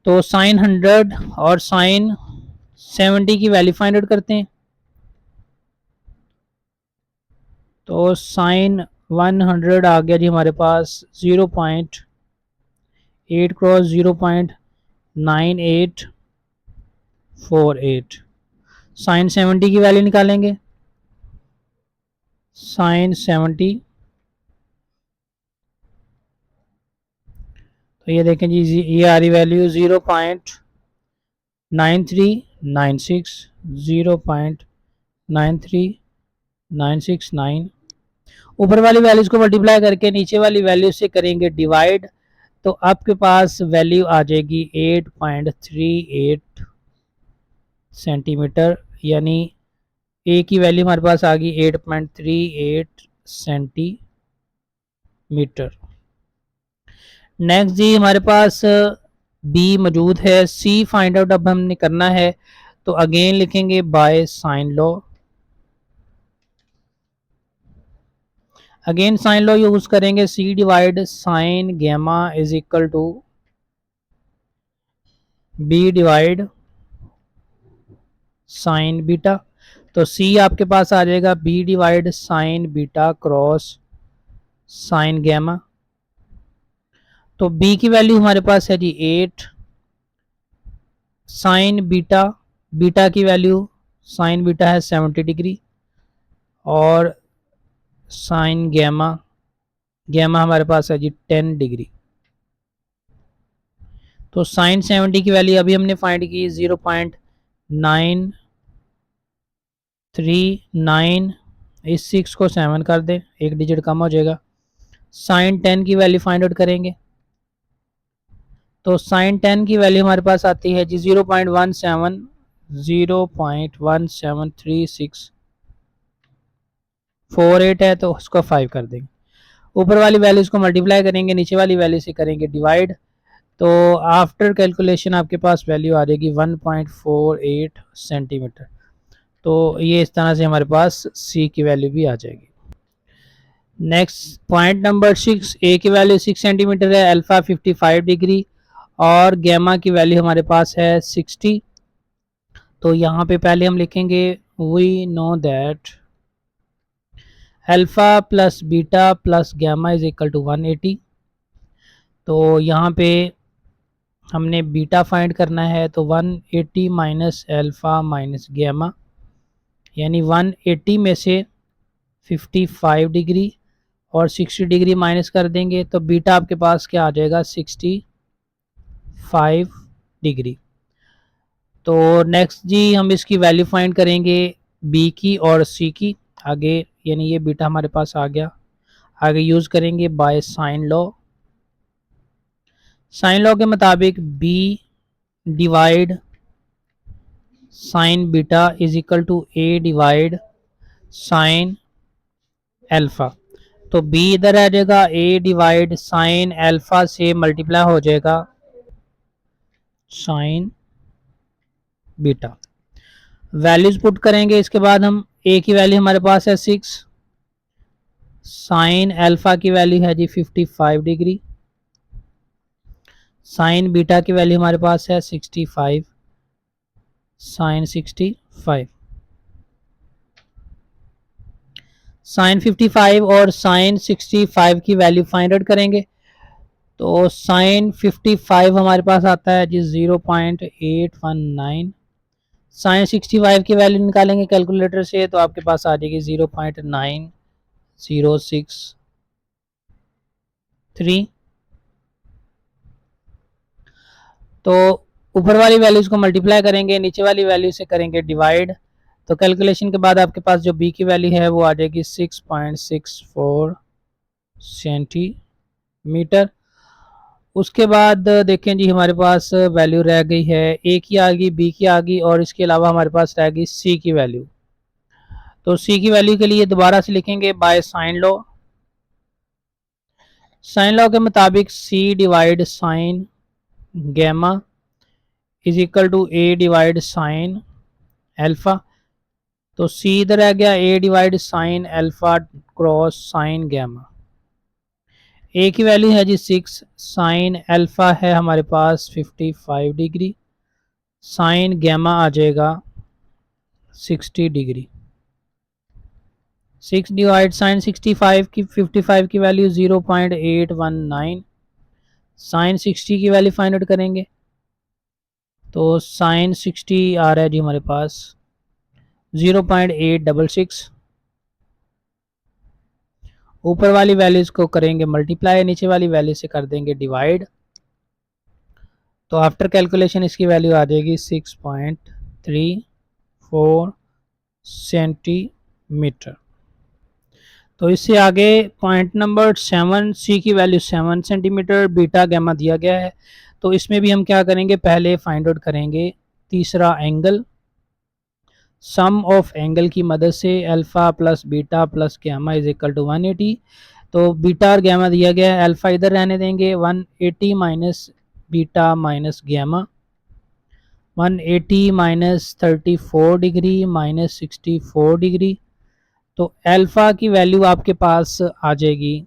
तो साइन 100 और साइन 70 की वैल्यू फाइंड आउट करते हैं। तो साइन 100 आ गया जी हमारे पास 0.8 क्रॉस 0.9848। साइन 70 की वैल्यू निकालेंगे। साइन 70, तो ये देखें जी ये आ रही वैल्यू 0.9396, 0.93969। ऊपर वाली वैल्यूज को मल्टीप्लाई करके नीचे वाली वैल्यू से करेंगे डिवाइड, तो आपके पास वैल्यू आ जाएगी 8.38 सेंटीमीटर, यानी ए की वैल्यू हमारे पास आ गई 8.38 सेंटीमीटर। नेक्स्ट जी हमारे पास बी मौजूद है, सी फाइंड आउट अब हमने करना है। तो अगेन लिखेंगे by sine law. Again sine law use करेंगे, c divide sine gamma is equal to b divide sine beta. तो सी आपके पास आ जाएगा B divide sine beta cross sine gamma. तो बी की वैल्यू हमारे पास है जी 8, साइन बीटा, बीटा की वैल्यू साइन बीटा है 70 डिग्री, और साइन गैमा, गैमा हमारे पास है जी 10 डिग्री। तो साइन 70 की वैल्यू अभी हमने फाइंड की 0.939, इस 6 को 7 कर दें, एक डिजिट कम हो जाएगा। साइन 10 की वैल्यू फाइंड आउट करेंगे। तो साइन 10 की वैल्यू हमारे पास आती है जी 0.173648 है, तो उसको 5 कर देंगे। ऊपर वाली वैल्यूज को मल्टीप्लाई करेंगे, नीचे वाली वैल्यू से करेंगे डिवाइड, तो आफ्टर कैलकुलेशन आपके पास वैल्यू आ जाएगी 1.48 सेंटीमीटर। तो ये इस तरह से हमारे पास सी की वैल्यू भी आ जाएगी। नेक्स्ट पॉइंट नंबर 6, ए की वैल्यू 6 सेंटीमीटर है, अल्फा 55 डिग्री और गैमा की वैल्यू हमारे पास है 60। तो यहाँ पे पहले हम लिखेंगे we know that alpha plus beta plus gamma is equal to 180। तो यहाँ पे हमने बीटा फाइंड करना है, तो 180 माइनस अल्फा माइनस गैमा, यानी 180 में से 55 डिग्री और 60 डिग्री माइनस कर देंगे, तो बीटा आपके पास क्या आ जाएगा 65 डिग्री। तो नेक्स्ट जी हम इसकी वैल्यू फाइंड करेंगे बी की और सी की आगे, यानी ये बीटा हमारे पास आ गया। आगे यूज करेंगे by sine law. Sine law के मुताबिक B divide sine beta is equal to A divide sine alpha. तो बी इधर आ जाएगा, ए डिवाइड साइन अल्फा से मल्टीप्लाई हो जाएगा साइन बीटा। वैल्यूज पुट करेंगे, इसके बाद हम ए की वैल्यू हमारे पास है 6, साइन अल्फा की वैल्यू है जी 55 डिग्री, साइन बीटा की वैल्यू हमारे पास है 65, साइन 65। साइन 55 और साइन 65 की वैल्यू फाइंड आउट करेंगे। तो साइन 55 हमारे पास आता है जी 0.819, साइन 65 की वैल्यू निकालेंगे कैलकुलेटर से, तो आपके पास आ जाएगी 0.9063। तो ऊपर वाली वैल्यूज को मल्टीप्लाई करेंगे, नीचे वाली वैल्यू से करेंगे डिवाइड, तो कैलकुलेशन के बाद आपके पास जो बी की वैल्यू है वो आ जाएगी 6.64 सेंटीमीटर। उसके बाद देखें जी हमारे पास वैल्यू रह गई है, ए की आ गई, बी की आ गई, और इसके अलावा हमारे पास रह गई सी की वैल्यू। तो सी की वैल्यू के लिए दोबारा से लिखेंगे by sine law. Sine law के मुताबिक c divide sine gamma is equal to A divide sine alpha. तो सी इधर आ गया, a divide sine alpha cross sine gamma. A की वैल्यू है जी 6, साइन एल्फा है हमारे पास 55 डिग्री, साइन गैमा आ जाएगा 60 डिग्री। 6 डिवाइड साइन 65 की 55 की वैल्यू 0.819, साइन 60 की वैल्यू फाइंड आउट करेंगे तो साइन 60 आ रहा है जी हमारे पास 0.866। ऊपर वाली वैल्यूज को करेंगे मल्टीप्लाई, नीचे वाली वैल्यू से कर देंगे डिवाइड। तो आफ्टर कैलकुलेशन इसकी वैल्यू आ जाएगी 6.34 सेंटीमीटर। तो इससे आगे पॉइंट नंबर 7, सी की वैल्यू 7 सेंटीमीटर, बीटा गैमा दिया गया है। तो इसमें भी हम क्या करेंगे, पहले फाइंड आउट करेंगे तीसरा एंगल। सम ऑफ एंगल की मदद से alpha plus beta plus gamma is equal to 180। तो बीटा और गैमा दिया गया है, अल्फा इधर रहने देंगे, 180 minus beta minus gamma, 180 minus 34 degree minus 64 degree. तो अल्फा की वैल्यू आपके पास आ जाएगी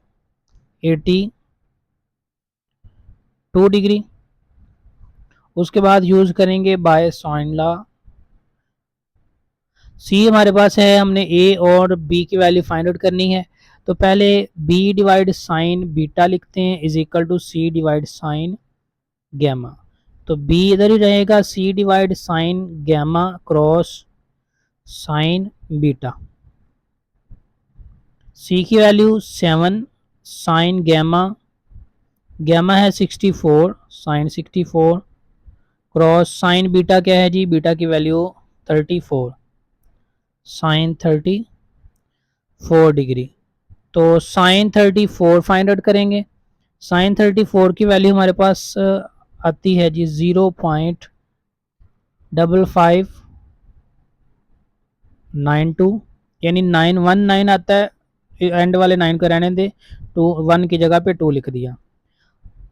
82 डिग्री। उसके बाद यूज करेंगे बाय साइन लॉ। सी हमारे पास है, हमने ए और बी की वैल्यू फाइंड आउट करनी है। तो पहले बी डिवाइड साइन बीटा लिखते हैं is equal to C divide sine gamma. तो बी इधर ही रहेगा, सी divide sine gamma cross sign beta. सी की वैल्यू 7, साइन गैमा, गैमा है 64, साइन 64 क्रॉस साइन बीटा क्या है जी, बीटा की वैल्यू 34, साइन 34 डिग्री। तो साइन 34 फाइंड आउट करेंगे। साइन 34 की वैल्यू हमारे पास आती है जी 0.5592, यानी 919 आता है, एंड वाले 9 को रहने दे, 1 की जगह पे 2 लिख दिया।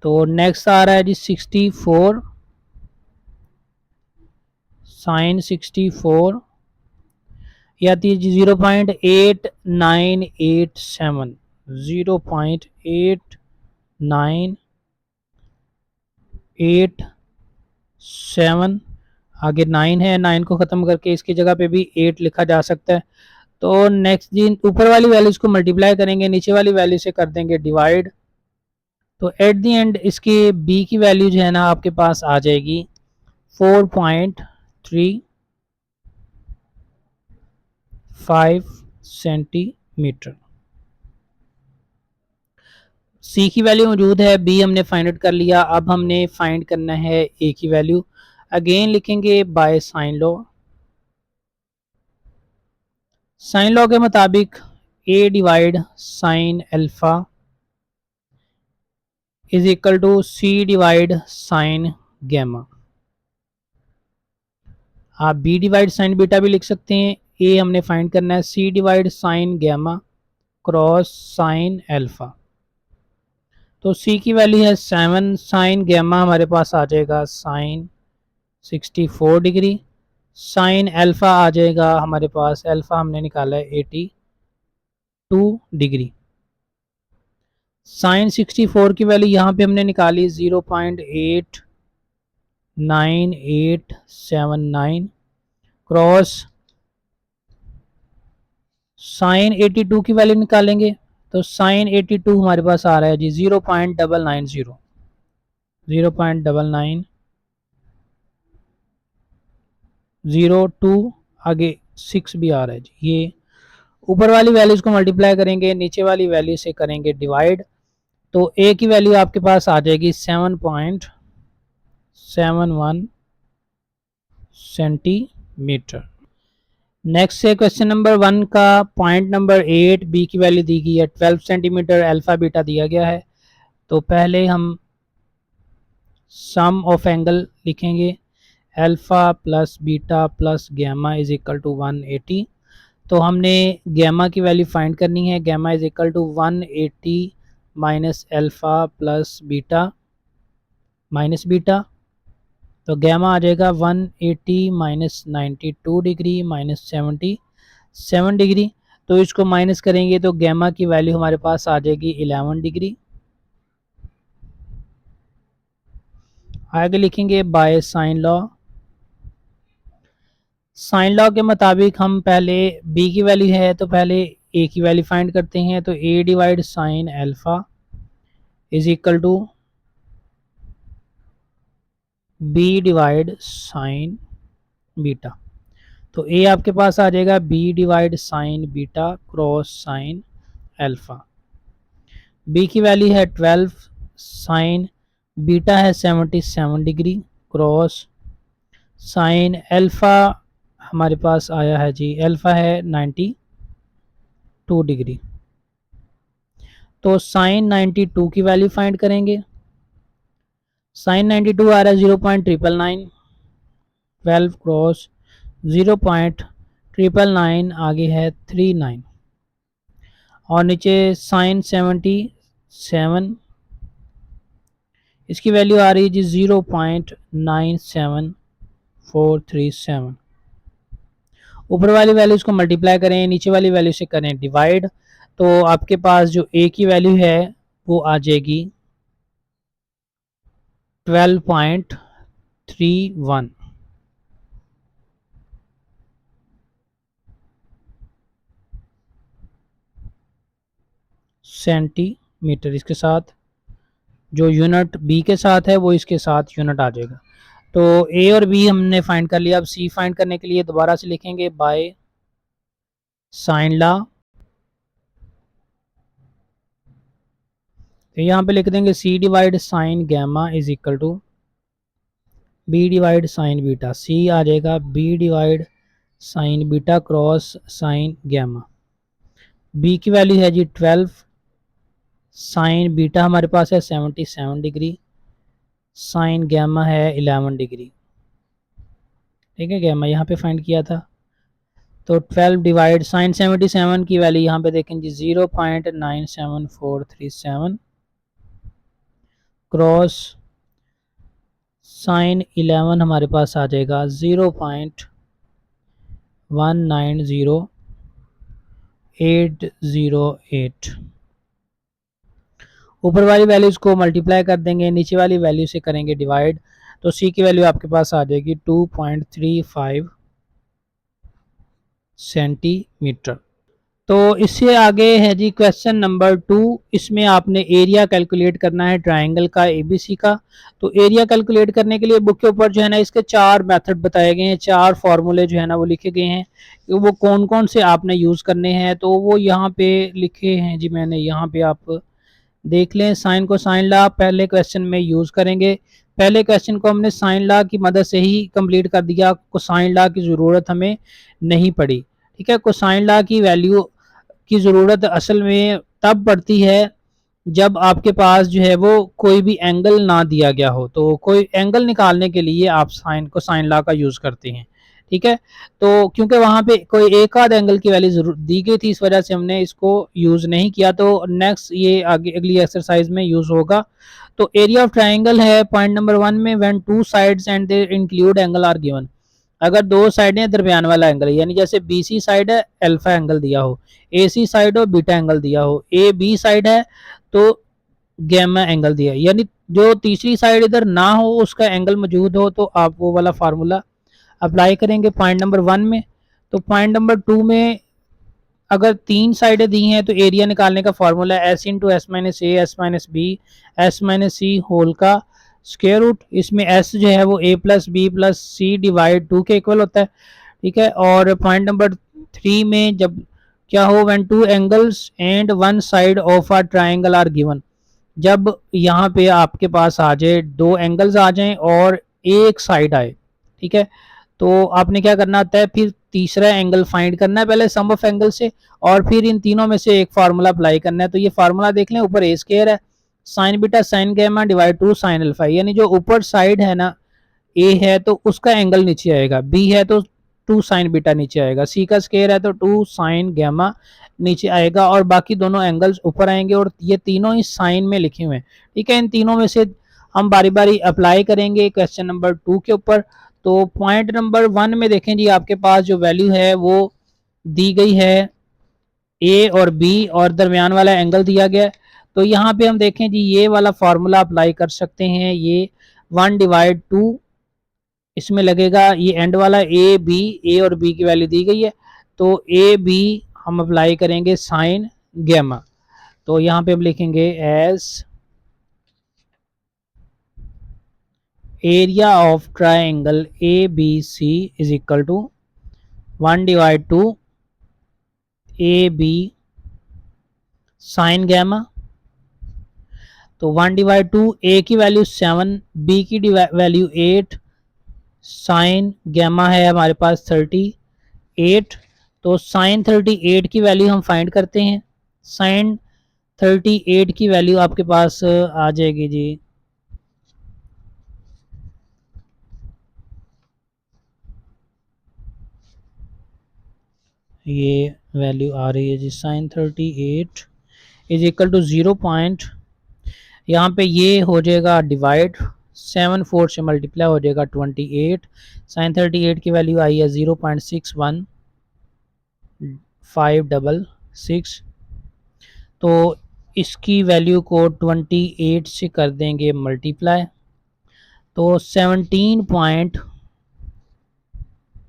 तो नेक्स्ट आ रहा है जी 64, साइन 64 ये आती है जी 0.8987, 0.8987। आगे 9 है, 9 को ख़त्म करके इसकी जगह पे भी 8 लिखा जा सकता है। तो नेक्स्ट जी ऊपर वाली वैल्यूज को मल्टीप्लाई करेंगे, नीचे वाली वैल्यू से कर देंगे डिवाइड। तो एट दी एंड इसके बी की वैल्यू जो है ना आपके पास आ जाएगी 4.35 सेंटीमीटर। सी की वैल्यू मौजूद है, बी हमने फाइंड आउट कर लिया। अब हमने फाइंड करना है ए की वैल्यू। अगेन लिखेंगे by sine law. Sine law के मुताबिक a divide sine alpha is equal to C divide sine gamma. आप बी डिवाइड साइन बीटा भी लिख सकते हैं। ए हमने फाइंड करना है सी divide sine gamma cross sine alpha. तो सी की वैल्यू है 7, साइन गैमा हमारे पास आ जाएगा साइन 64 डिग्री, साइन अल्फा आ जाएगा हमारे पास, अल्फा हमने निकाला है 82 डिग्री। साइन 64 की वैल्यू यहाँ पे हमने निकाली 0.89879 क्रॉस साइन 82 की वैल्यू निकालेंगे। तो साइन 82 हमारे पास आ रहा है जी 0.990, 0.902, आगे 6 भी आ रहा है जी। ये ऊपर वाली वैल्यूज को मल्टीप्लाई करेंगे, नीचे वाली वैल्यू से करेंगे डिवाइड। तो ए की वैल्यू आपके पास आ जाएगी 7.71 सेंटीमीटर। नेक्स्ट है क्वेश्चन नंबर 1 का पॉइंट नंबर 8, बी की वैल्यू दी गई है 12 सेंटीमीटर, अल्फा बीटा दिया गया है। तो पहले हम सम ऑफ एंगल लिखेंगे, alpha plus beta plus gamma is equal to 180। तो हमने गैमा की वैल्यू फाइंड करनी है, gamma is equal to 180 minus alpha plus beta minus beta. तो गैमा आ जाएगा 180 माइनस 92 डिग्री माइनस 77 डिग्री। तो इसको माइनस करेंगे तो गैमा की वैल्यू हमारे पास आ जाएगी 11 डिग्री। आगे लिखेंगे by sine law. Sine law के मुताबिक हम पहले बी की वैल्यू है तो पहले ए की वैल्यू फाइंड करते हैं। तो a divide sine alpha is equal to b divide sine beta. तो ए आपके पास आ जाएगा B divide sine beta cross sine alpha. B की वैल्यू है 12, साइन बीटा है 77 डिग्री क्रॉस साइन अल्फा हमारे पास आया है जी, अल्फा है 92 डिग्री। तो साइन 92 की वैल्यू फाइंड करेंगे। साइन 92 आ रहा है 0.999, 12 क्रॉस 0.999 आगे है 39 और नीचे साइन 77 इसकी वैल्यू आ रही है जी 0.97437। ऊपर वाली वैल्यूज को मल्टीप्लाई करें, नीचे वाली वैल्यू से करें डिवाइड। तो आपके पास जो ए की वैल्यू है वो आ जाएगी 12.31 सेंटीमीटर। इसके साथ जो यूनिट बी के साथ है वो इसके साथ यूनिट आ जाएगा। तो ए और बी हमने फाइंड कर लिया। अब सी फाइंड करने के लिए दोबारा से लिखेंगे बाय साइन लॉ। तो यहाँ पे लिख देंगे c divide sine gamma is equal to b divide sine beta. C आ जाएगा B divide sine beta cross sine gamma. B की वैल्यू है जी 12, साइन बीटा हमारे पास है 77 डिग्री, साइन गैमा है 11 डिग्री। ठीक है, गैमा यहाँ पे फाइंड किया था। तो 12 डिवाइड साइन 77 की वैल्यू यहाँ पे देखें जी 0.97437 क्रॉस साइन 11 हमारे पास आ जाएगा 0.190808। ऊपर वाली वैल्यूज को मल्टीप्लाई कर देंगे, नीचे वाली वैल्यू से करेंगे डिवाइड। तो सी की वैल्यू आपके पास आ जाएगी 2.35 सेंटीमीटर। तो इससे आगे है जी क्वेश्चन नंबर 2। इसमें आपने एरिया कैलकुलेट करना है ट्राइंगल का एबीसी का। तो एरिया कैलकुलेट करने के लिए बुक के ऊपर जो है ना इसके 4 मेथड बताए गए हैं, 4 फार्मूले जो है ना वो लिखे गए हैं। वो कौन कौन से आपने यूज़ करने हैं तो वो यहाँ पे लिखे हैं जी, मैंने यहाँ पे आप देख लें। साइन को साइन लॉ पहले क्वेश्चन में यूज़ करेंगे। पहले क्वेश्चन को हमने साइन लॉ की मदद से ही कंप्लीट कर दिया, कोसाइन लॉ की ज़रूरत हमें नहीं पड़ी। ठीक है, कोसाइन लॉ की वैल्यू की ज़रूरत असल में तब पड़ती है जब आपके पास जो है वो कोई भी एंगल ना दिया गया हो। तो कोई एंगल निकालने के लिए आप साइन को साइन लॉ का यूज़ करते हैं। ठीक है, तो क्योंकि वहाँ पे कोई एक आध एंगल की वैल्यू जरूर दी गई थी, इस वजह से हमने इसको यूज़ नहीं किया। तो नेक्स्ट ये आगे अगली एक्सरसाइज में यूज़ होगा। तो एरिया ऑफ ट्राइंगल है पॉइंट नंबर 1 में, when two sides and their include angle are given. अगर दो साइडें दरमियान वाला एंगल है, यानी जैसे बी सी साइड है अल्फा एंगल दिया हो, ए सी साइड हो बीटा एंगल दिया हो, ए बी साइड है तो गैमा एंगल दिया है, यानी जो तीसरी साइड इधर ना हो उसका एंगल मौजूद हो तो आप वो वाला फार्मूला अप्लाई करेंगे पॉइंट नंबर 1 में। तो पॉइंट नंबर 2 में अगर 3 साइडें दी हैं तो एरिया निकालने का formula S into S minus A S minus B S minus C whole का स्क्वायर रूट। इसमें एस जो है वो A plus B plus C divide 2 के इक्वल होता है। ठीक है, और पॉइंट नंबर 3 में जब क्या हो, when two angles and one side of a triangle are given. जब यहाँ पे आपके पास आ जाए दो एंगल्स आ जाएं और एक साइड आए। ठीक है, तो आपने क्या करना होता है, फिर तीसरा एंगल फाइंड करना है पहले सम ऑफ एंगल से, और फिर इन तीनों में से एक फार्मूला अप्लाई करना है। तो ये फार्मूला देख लें, ऊपर ए स्क्वायर है, sine beta sine gamma divide two sine alpha, यानी जो ऊपर साइड है ना ए है तो उसका एंगल नीचे आएगा, बी है तो 2 साइन बीटा नीचे आएगा, सी का स्क्वायर है तो 2 साइन गैमा नीचे आएगा, और बाकी दोनों एंगल्स ऊपर आएंगे, और ये तीनों ही साइन में लिखे हुए हैं। ठीक है, इन तीनों में से हम बारी बारी अप्लाई करेंगे क्वेश्चन नंबर 2 के ऊपर। तो पॉइंट नंबर 1 में देखें जी, आपके पास जो वैल्यू है वो दी गई है ए और बी, और दरमियान वाला एंगल दिया गया है। तो यहाँ पे हम देखें जी, ये वाला फार्मूला अप्लाई कर सकते हैं, ये 1/2 इसमें लगेगा, ये एंड वाला ए बी, ए और बी की वैल्यू दी गई है, तो ए बी हम अप्लाई करेंगे साइन गैमा। तो यहाँ पे हम लिखेंगे as area of triangle A B C is equal to 1/2 A B sine gamma. तो 1/2 ए की वैल्यू 7, बी की वैल्यू 8, साइन गैमा है हमारे पास 38। तो साइन 38 की वैल्यू हम फाइंड करते हैं। साइन 38 की वैल्यू आपके पास आ जाएगी जी, ये वैल्यू आ रही है जी, sine 38 is equal to 0 point, यहाँ पे ये हो जाएगा डिवाइड, 7 4 से मल्टीप्लाई हो जाएगा 28। साइन 38 की वैल्यू आई है 0.61566। तो इसकी वैल्यू को 28 से कर देंगे मल्टीप्लाई, तो 17 पॉइंट,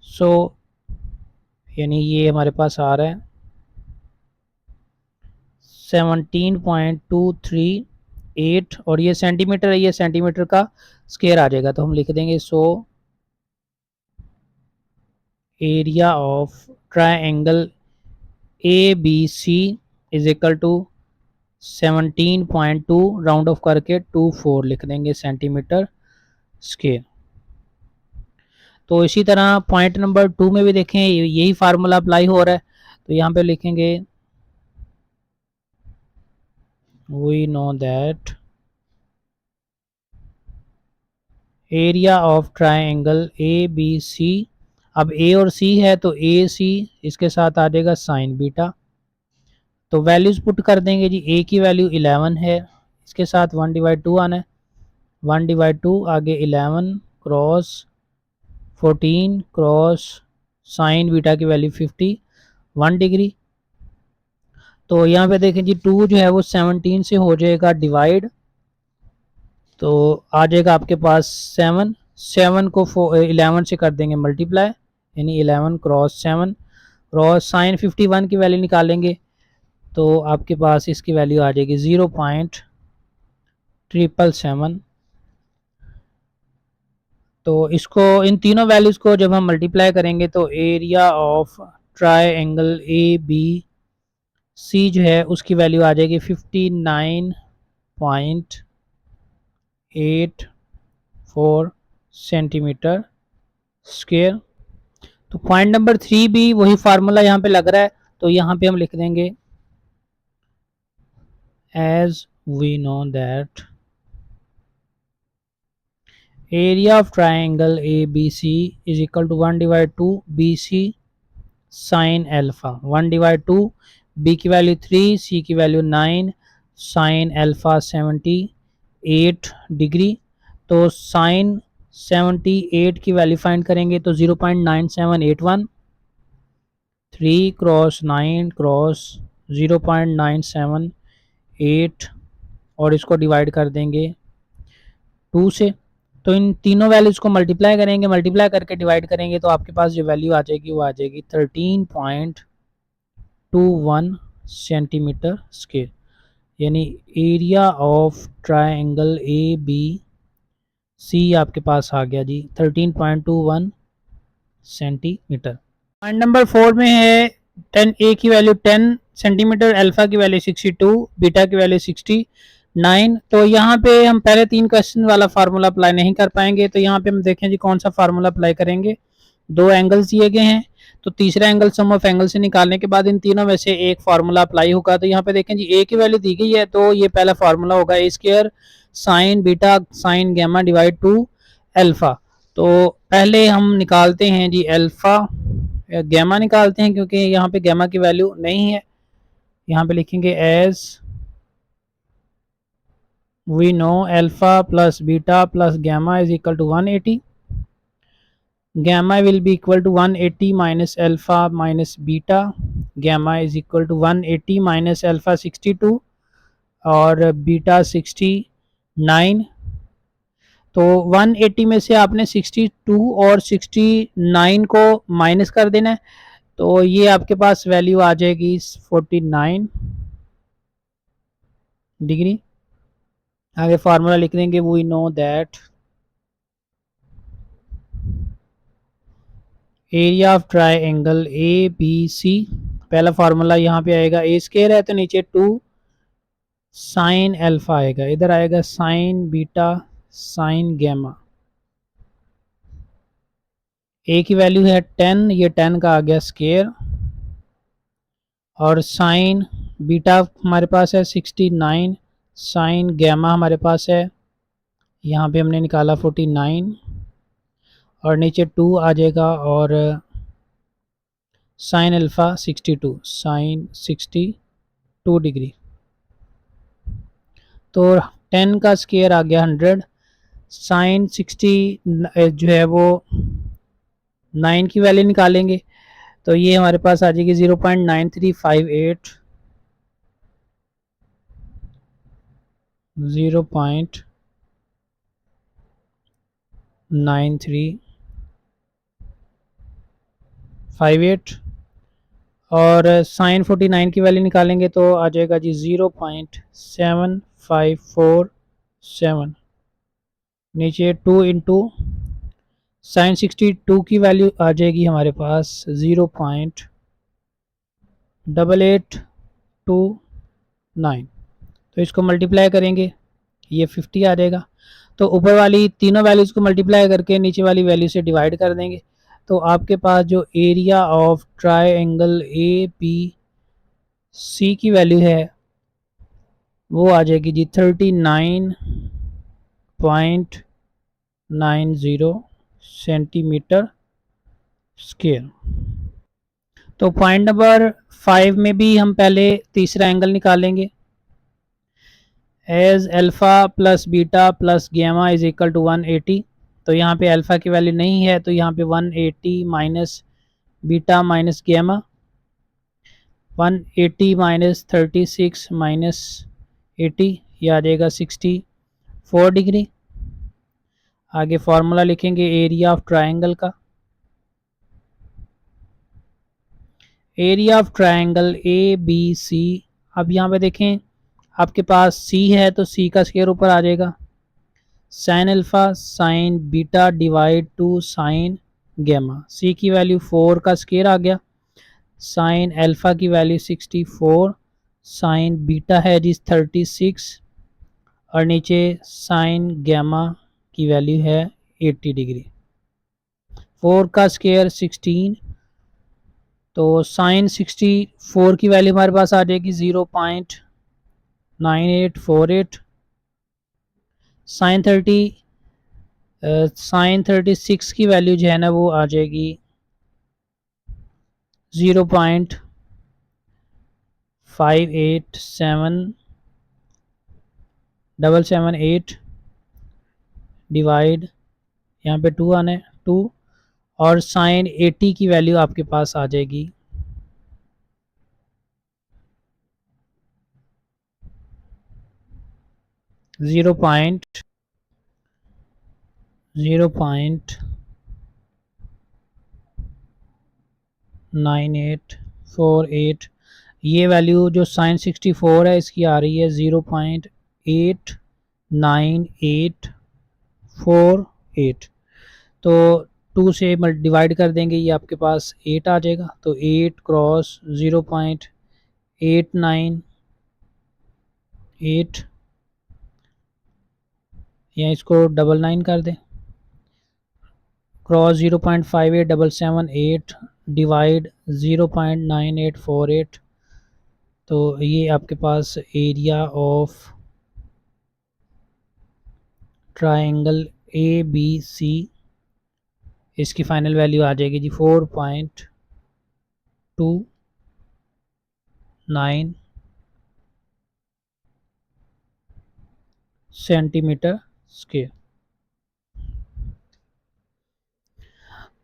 सो यानी ये हमारे पास आ रहा है 17.238, और ये सेंटीमीटर है, ये सेंटीमीटर का स्क्वायर आ जाएगा। तो हम लिख देंगे so area of triangle A B C is equal to 17.2 round off करके 24 लिख देंगे सेंटीमीटर स्क्वायर। तो इसी तरह पॉइंट नंबर 2 में भी देखें, यही फार्मूला अप्लाई हो रहा है। तो यहाँ पे लिखेंगे we know that area of triangle A B C, अब ए और सी है तो ए सी इसके साथ आ जाएगा साइन बीटा। तो वैल्यूज पुट कर देंगे जी, ए की वैल्यू 11 है, इसके साथ 1/2 आना है, 1/2 आगे 11 क्रॉस 14 क्रॉस साइन बीटा की वैल्यू 51 डिग्री। तो यहाँ पे देखें जी, 2 जो है वो 17 से हो जाएगा डिवाइड, तो आ जाएगा आपके पास 7, 7 को 11 से कर देंगे मल्टीप्लाई, यानी 11 क्रॉस 7 क्रॉस साइन 51 की वैल्यू निकालेंगे, तो आपके पास इसकी वैल्यू आ जाएगी 0.777। तो इसको, इन तीनों वैल्यूज़ को जब हम मल्टीप्लाई करेंगे तो area of triangle A B C जो है उसकी वैल्यू आ जाएगी 59.84 सेंटीमीटर स्क्वायर। तो पॉइंट नंबर 3 भी वही फार्मूला यहाँ पे लग रहा है, तो यहाँ पे हम लिख देंगे as we know that area of triangle A B C is equal to 1/2 B C sine alpha, 1/2 B की वैल्यू 3, सी की वैल्यू 9, साइन एल्फा 78 डिग्री। तो साइन 78 की वैल्यू फाइंड करेंगे तो 0.9781, 3 क्रॉस 9 क्रॉस 0.978, और इसको डिवाइड कर देंगे 2 से। तो इन तीनों वैल्यूज को मल्टीप्लाई करेंगे, मल्टीप्लाई करके डिवाइड करेंगे तो आपके पास जो वैल्यू आ जाएगी वो आ जाएगी 13.21 सेंटीमीटर स्क्वायर, यानी area of triangle A B C आपके पास आ गया जी 13.21 सेंटीमीटर। पॉइंट नंबर 4 में है 10 ए की वैल्यू 10 सेंटीमीटर, अल्फा की वैल्यू 62, बीटा की वैल्यू 69। तो यहाँ पे हम पहले 3 क्वेश्चन वाला फार्मूला अप्लाई नहीं कर पाएंगे, तो यहाँ पे हम देखें जी कौन सा फार्मूला अप्लाई करेंगे। दो एंगल्स दिए गए हैं, तो तीसरा एंगल सम ऑफ एंगल से निकालने के बाद इन तीनों में से एक फार्मूला अप्लाई होगा। तो यहाँ पे देखें जी ए की वैल्यू दी गई है, तो ये पहला फार्मूला होगा a square sine beta sine gamma divide two alpha. तो पहले हम निकालते हैं जी अल्फा, गैमा निकालते हैं क्योंकि यहाँ पे गैमा की वैल्यू नहीं है। यहाँ पे लिखेंगे as we know alpha plus beta plus gamma is equal to 180। Gamma will be equal to 180 minus alpha minus beta. Gamma is equal to 180 minus alpha 62 और बीटा 69। तो 180 में से आपने 62 और 69 को माइनस कर देना है, तो ये आपके पास वैल्यू आ जाएगी 49 डिग्री। आगे फार्मूला लिख देंगे we know that area of triangle A B C, पहला फार्मूला यहाँ पे आएगा ए स्क्वायर है तो नीचे 2 साइन अल्फा आएगा, इधर आएगा sign beta sine gamma. A की वैल्यू है 10, ये 10 का आ गया स्क्वायर, और साइन बीटा हमारे पास है 69, साइन गैमा हमारे पास है यहाँ पे हमने निकाला 49 और नीचे 2 आ जाएगा, और साइन अल्फा 62 साइन 62 डिग्री। तो 10 का स्क्वायर आ गया 100, साइन 60 जो है वो 9 की वैल्यू निकालेंगे, तो ये हमारे पास आ जाएगी 0.9358 0.9358 और साइन 49 की वैल्यू निकालेंगे तो आ जाएगा जी 0.7547। नीचे 2 इंटू साइन 62 की वैल्यू आ जाएगी हमारे पास 0.8829। तो इसको मल्टीप्लाई करेंगे, ये 50 आ जाएगा। तो ऊपर वाली तीनों वैल्यूज़ को मल्टीप्लाई करके नीचे वाली वैल्यू से डिवाइड कर देंगे, तो आपके पास जो area of triangle A B C की वैल्यू है वो आ जाएगी जी 39.90 सेंटीमीटर स्क्वायर। तो पॉइंट नंबर 5 में भी हम पहले तीसरा एंगल निकालेंगे। As alpha plus beta plus gamma is equal to 180, तो यहाँ पे अल्फ़ा की वैल्यू नहीं है, तो यहाँ पे 180 minus beta minus gamma, 180 minus 36 minus 80, ये आ जाएगा 64 डिग्री। आगे फार्मूला लिखेंगे एरिया ऑफ ट्राइंगल का। Area of triangle A B C, अब यहाँ पे देखें आपके पास सी है तो सी का स्क्वायर ऊपर आ जाएगा, sign alpha sign beta divide two sine gamma. C की वैल्यू 4 का स्क्वायर आ गया, साइन अल्फा की वैल्यू 64, साइन बीटा है जी 36 और नीचे साइन गैमा की वैल्यू है 80 डिग्री। 4 का स्क्वायर 16, तो साइन 64 की वैल्यू हमारे पास आ जाएगी 0.9848। साइन 36 की वैल्यू जो है ना वो आ जाएगी 0.587778 डिवाइड, यहाँ पे 2 आना है 2, और साइन 80 की वैल्यू आपके पास आ जाएगी 0.9848। ये वैल्यू जो साइन 64 है इसकी आ रही है 0.89848। तो 2 से डिवाइड कर देंगे, ये आपके पास 8 आ जाएगा, तो 8 क्रॉस 0.898, या इसको 99 कर दें, क्रॉस 0.58778 डिवाइड 0.9848। तो ये आपके पास area of triangle A B C, इसकी फाइनल वैल्यू आ जाएगी जी 4.29 सेंटीमीटर स्क्वायर।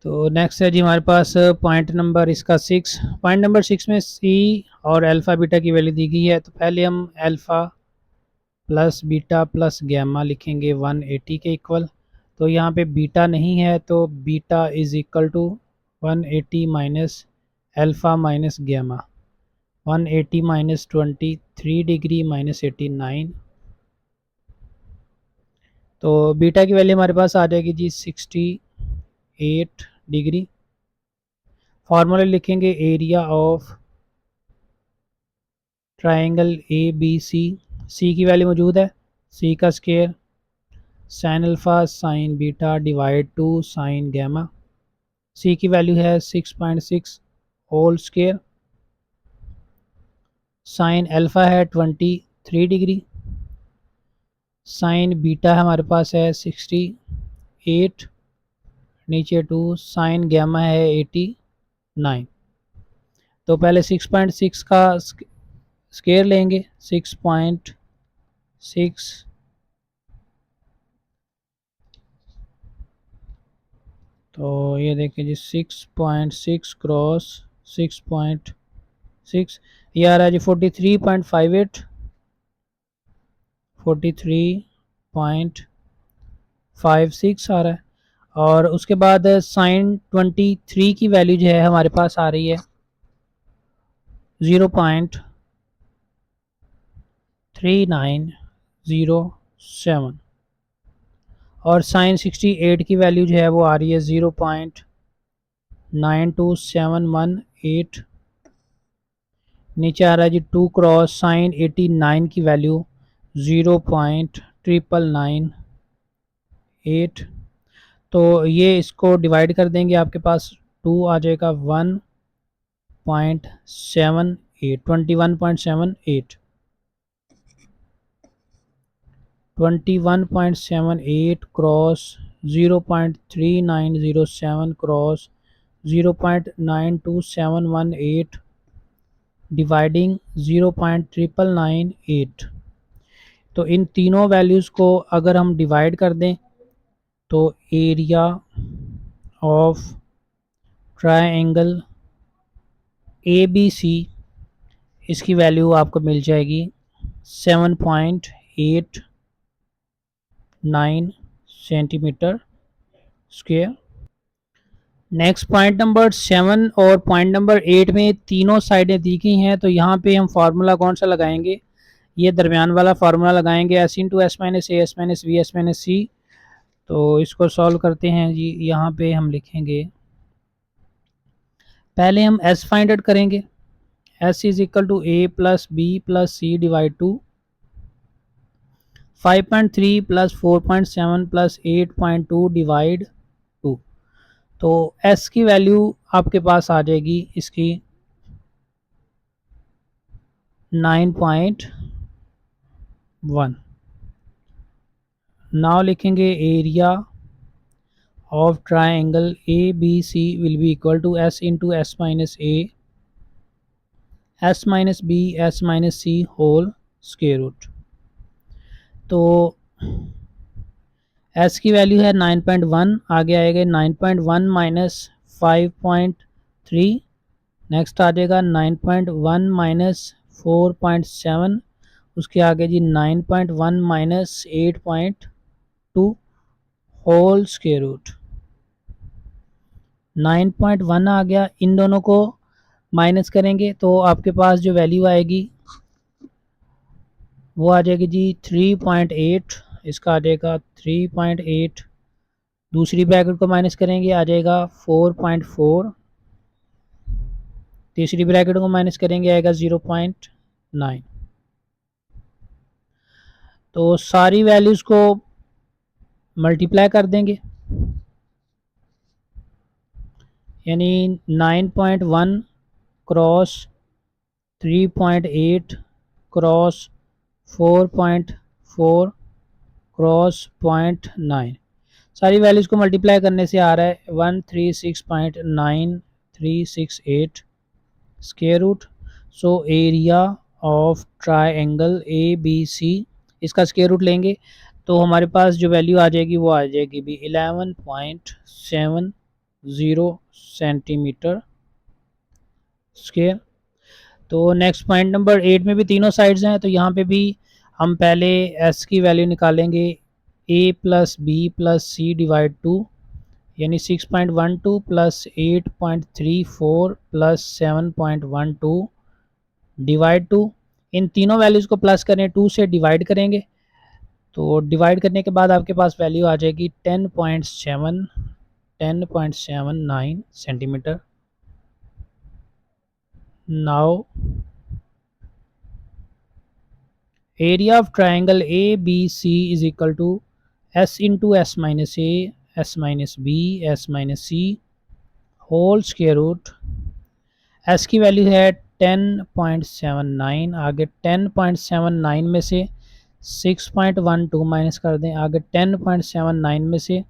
तो नेक्स्ट है जी हमारे पास पॉइंट नंबर इसका 6। पॉइंट नंबर 6 में सी और अल्फ़ा बीटा की वैल्यू दी गई है। तो पहले हम alpha plus beta plus gamma लिखेंगे 180 के इक्वल। तो यहाँ पे बीटा नहीं है तो beta is equal to 180 minus alpha minus gamma. 180 minus 23 degree minus 89। तो बीटा की वैल्यू हमारे पास आ जाएगी जी 68 डिग्री। फार्मूला लिखेंगे area of triangle A B C. C की वैल्यू मौजूद है, सी का square sine alpha sine beta divide two sine gamma. C की वैल्यू है 6.6 होल स्क्वायर। साइन अल्फ़ा है 23 डिग्री। साइन बीटा हमारे पास है 68 नीचे टू साइन गैमा है 89। तो पहले 6.6 का स्क्वायर लेंगे 6.6 तो ये देखिए जी 6.6 क्रॉस 6.6 ये आ रहा है जी 43.58 43.56 आ रहा है। और उसके बाद साइन 23 की वैल्यू जो है हमारे पास आ रही है 0.3907 और साइन 68 की वैल्यू जो है वो आ रही है 0.92718। नीचे आ रहा है जी 2 क्रॉस साइन 89 की वैल्यू 0.99998। तो ये इसको डिवाइड कर देंगे, आपके पास 2 आ जाएगा 1.78 21.78 21.78 क्रॉस 0.3907 क्रॉस 0.92718 डिवाइडिंग 0.99998। तो इन तीनों वैल्यूज़ को अगर हम डिवाइड कर दें तो area of triangle A B C इसकी वैल्यू आपको मिल जाएगी 7.89 centimetre square. Next point number 7 और पॉइंट नंबर 8 में तीनों साइडें दी गई हैं। तो यहाँ पे हम फार्मूला कौन सा लगाएंगे, ये दरमियान वाला फार्मूला लगाएंगे s into S minus A S minus v s minus c. तो इसको सॉल्व करते हैं जी। यहाँ पे हम लिखेंगे पहले हम एस फाइंड आउट करेंगे। S is equal to A plus B plus C divide two 5.3 plus 4.7 plus 8.2 divide 2। तो एस की वैल्यू आपके पास आ जाएगी इसकी 9.1। नाउ लिखेंगे area of triangle A B C will be equal to S into S minus A S minus B S minus C whole square root. तो S की वैल्यू है 9.1, आगे आएगा 9.1 माइनस 5.3, नेक्स्ट आ जाएगा 9.1 माइनस 4.7, उसके आगे जी 9.1 माइनस 8.2 होल स्क्वायर रूट। 9.1 आ गया, इन दोनों को माइनस करेंगे तो आपके पास जो वैल्यू आएगी वो आ जाएगी जी 3.8। इसका आ जाएगा 3.8, दूसरी ब्रैकेट को माइनस करेंगे आ जाएगा 4.4, तीसरी ब्रैकेट को माइनस करेंगे आएगा 0.9। तो सारी वैल्यूज़ को मल्टीप्लाई कर देंगे यानी 9.1 क्रॉस 3.8 क्रॉस 4.4 क्रॉस 0.9, सारी वैल्यूज़ को मल्टीप्लाई करने से आ रहा है 136.9368 square root. So area of triangle A B C, इसका स्क्वायर रूट लेंगे तो हमारे पास जो वैल्यू आ जाएगी वो आ जाएगी भी 11.70 सेंटीमीटर स्क्वायर। तो नेक्स्ट पॉइंट नंबर 8 में भी तीनों साइड्स हैं, तो यहाँ पे भी हम पहले एस की वैल्यू निकालेंगे ए plus B plus C divide 2, यानी 6.12 प्लस 8.34 प्लस 7.12 डिवाइड 2। इन तीनों वैल्यूज़ को प्लस करें, 2 से डिवाइड करेंगे तो डिवाइड करने के बाद आपके पास वैल्यू आ जाएगी 10.79 centimetre. Now area of triangle A B C is equal to S into S minus A S minus B S minus C whole square root. S की वैल्यू है 10.79, आगे 10.79 में से 6.12 माइनस कर दें, आगे 10.79 में से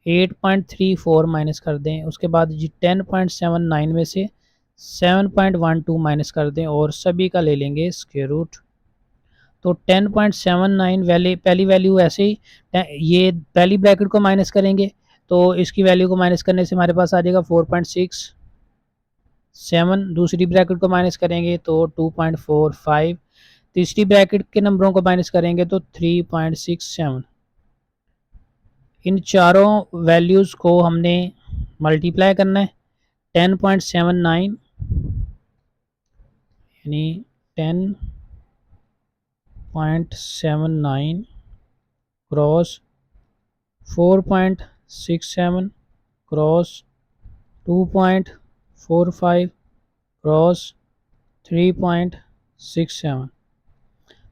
8.34 माइनस कर दें, उसके बाद जी 10.79 में से 7.12 माइनस कर दें और सभी का ले लेंगे स्क्वायर रूट। तो 10.79 वैल्यू, पहली वैल्यू ऐसे ही ये पहली ब्रैकेट को माइनस करेंगे तो इसकी वैल्यू को माइनस करने से हमारे पास आ जाएगा 4.67, दूसरी ब्रैकेट को माइनस करेंगे तो 2.45, तीसरी ब्रैकेट के नंबरों को माइनस करेंगे तो 3.67। इन चारों वैल्यूज़ को हमने मल्टीप्लाई करना है। 10.79 यानी 10.79 क्रॉस 4.67 क्रॉस 2.45 क्रॉस 3.67,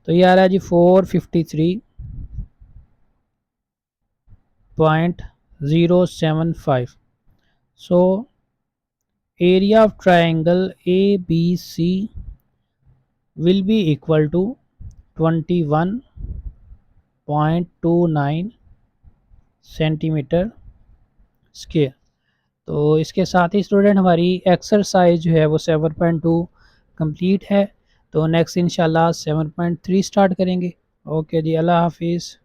तो ये आ रहा है जी 453.075। So area of triangle A B C will be equal to 21.29 centimetre square. तो इसके साथ ही स्टूडेंट हमारी एक्सरसाइज जो है वो 7.2 कंप्लीट है। तो नेक्स्ट इंशाल्लाह 7.3 स्टार्ट करेंगे। ओके जी, अल्लाह हाफिज़।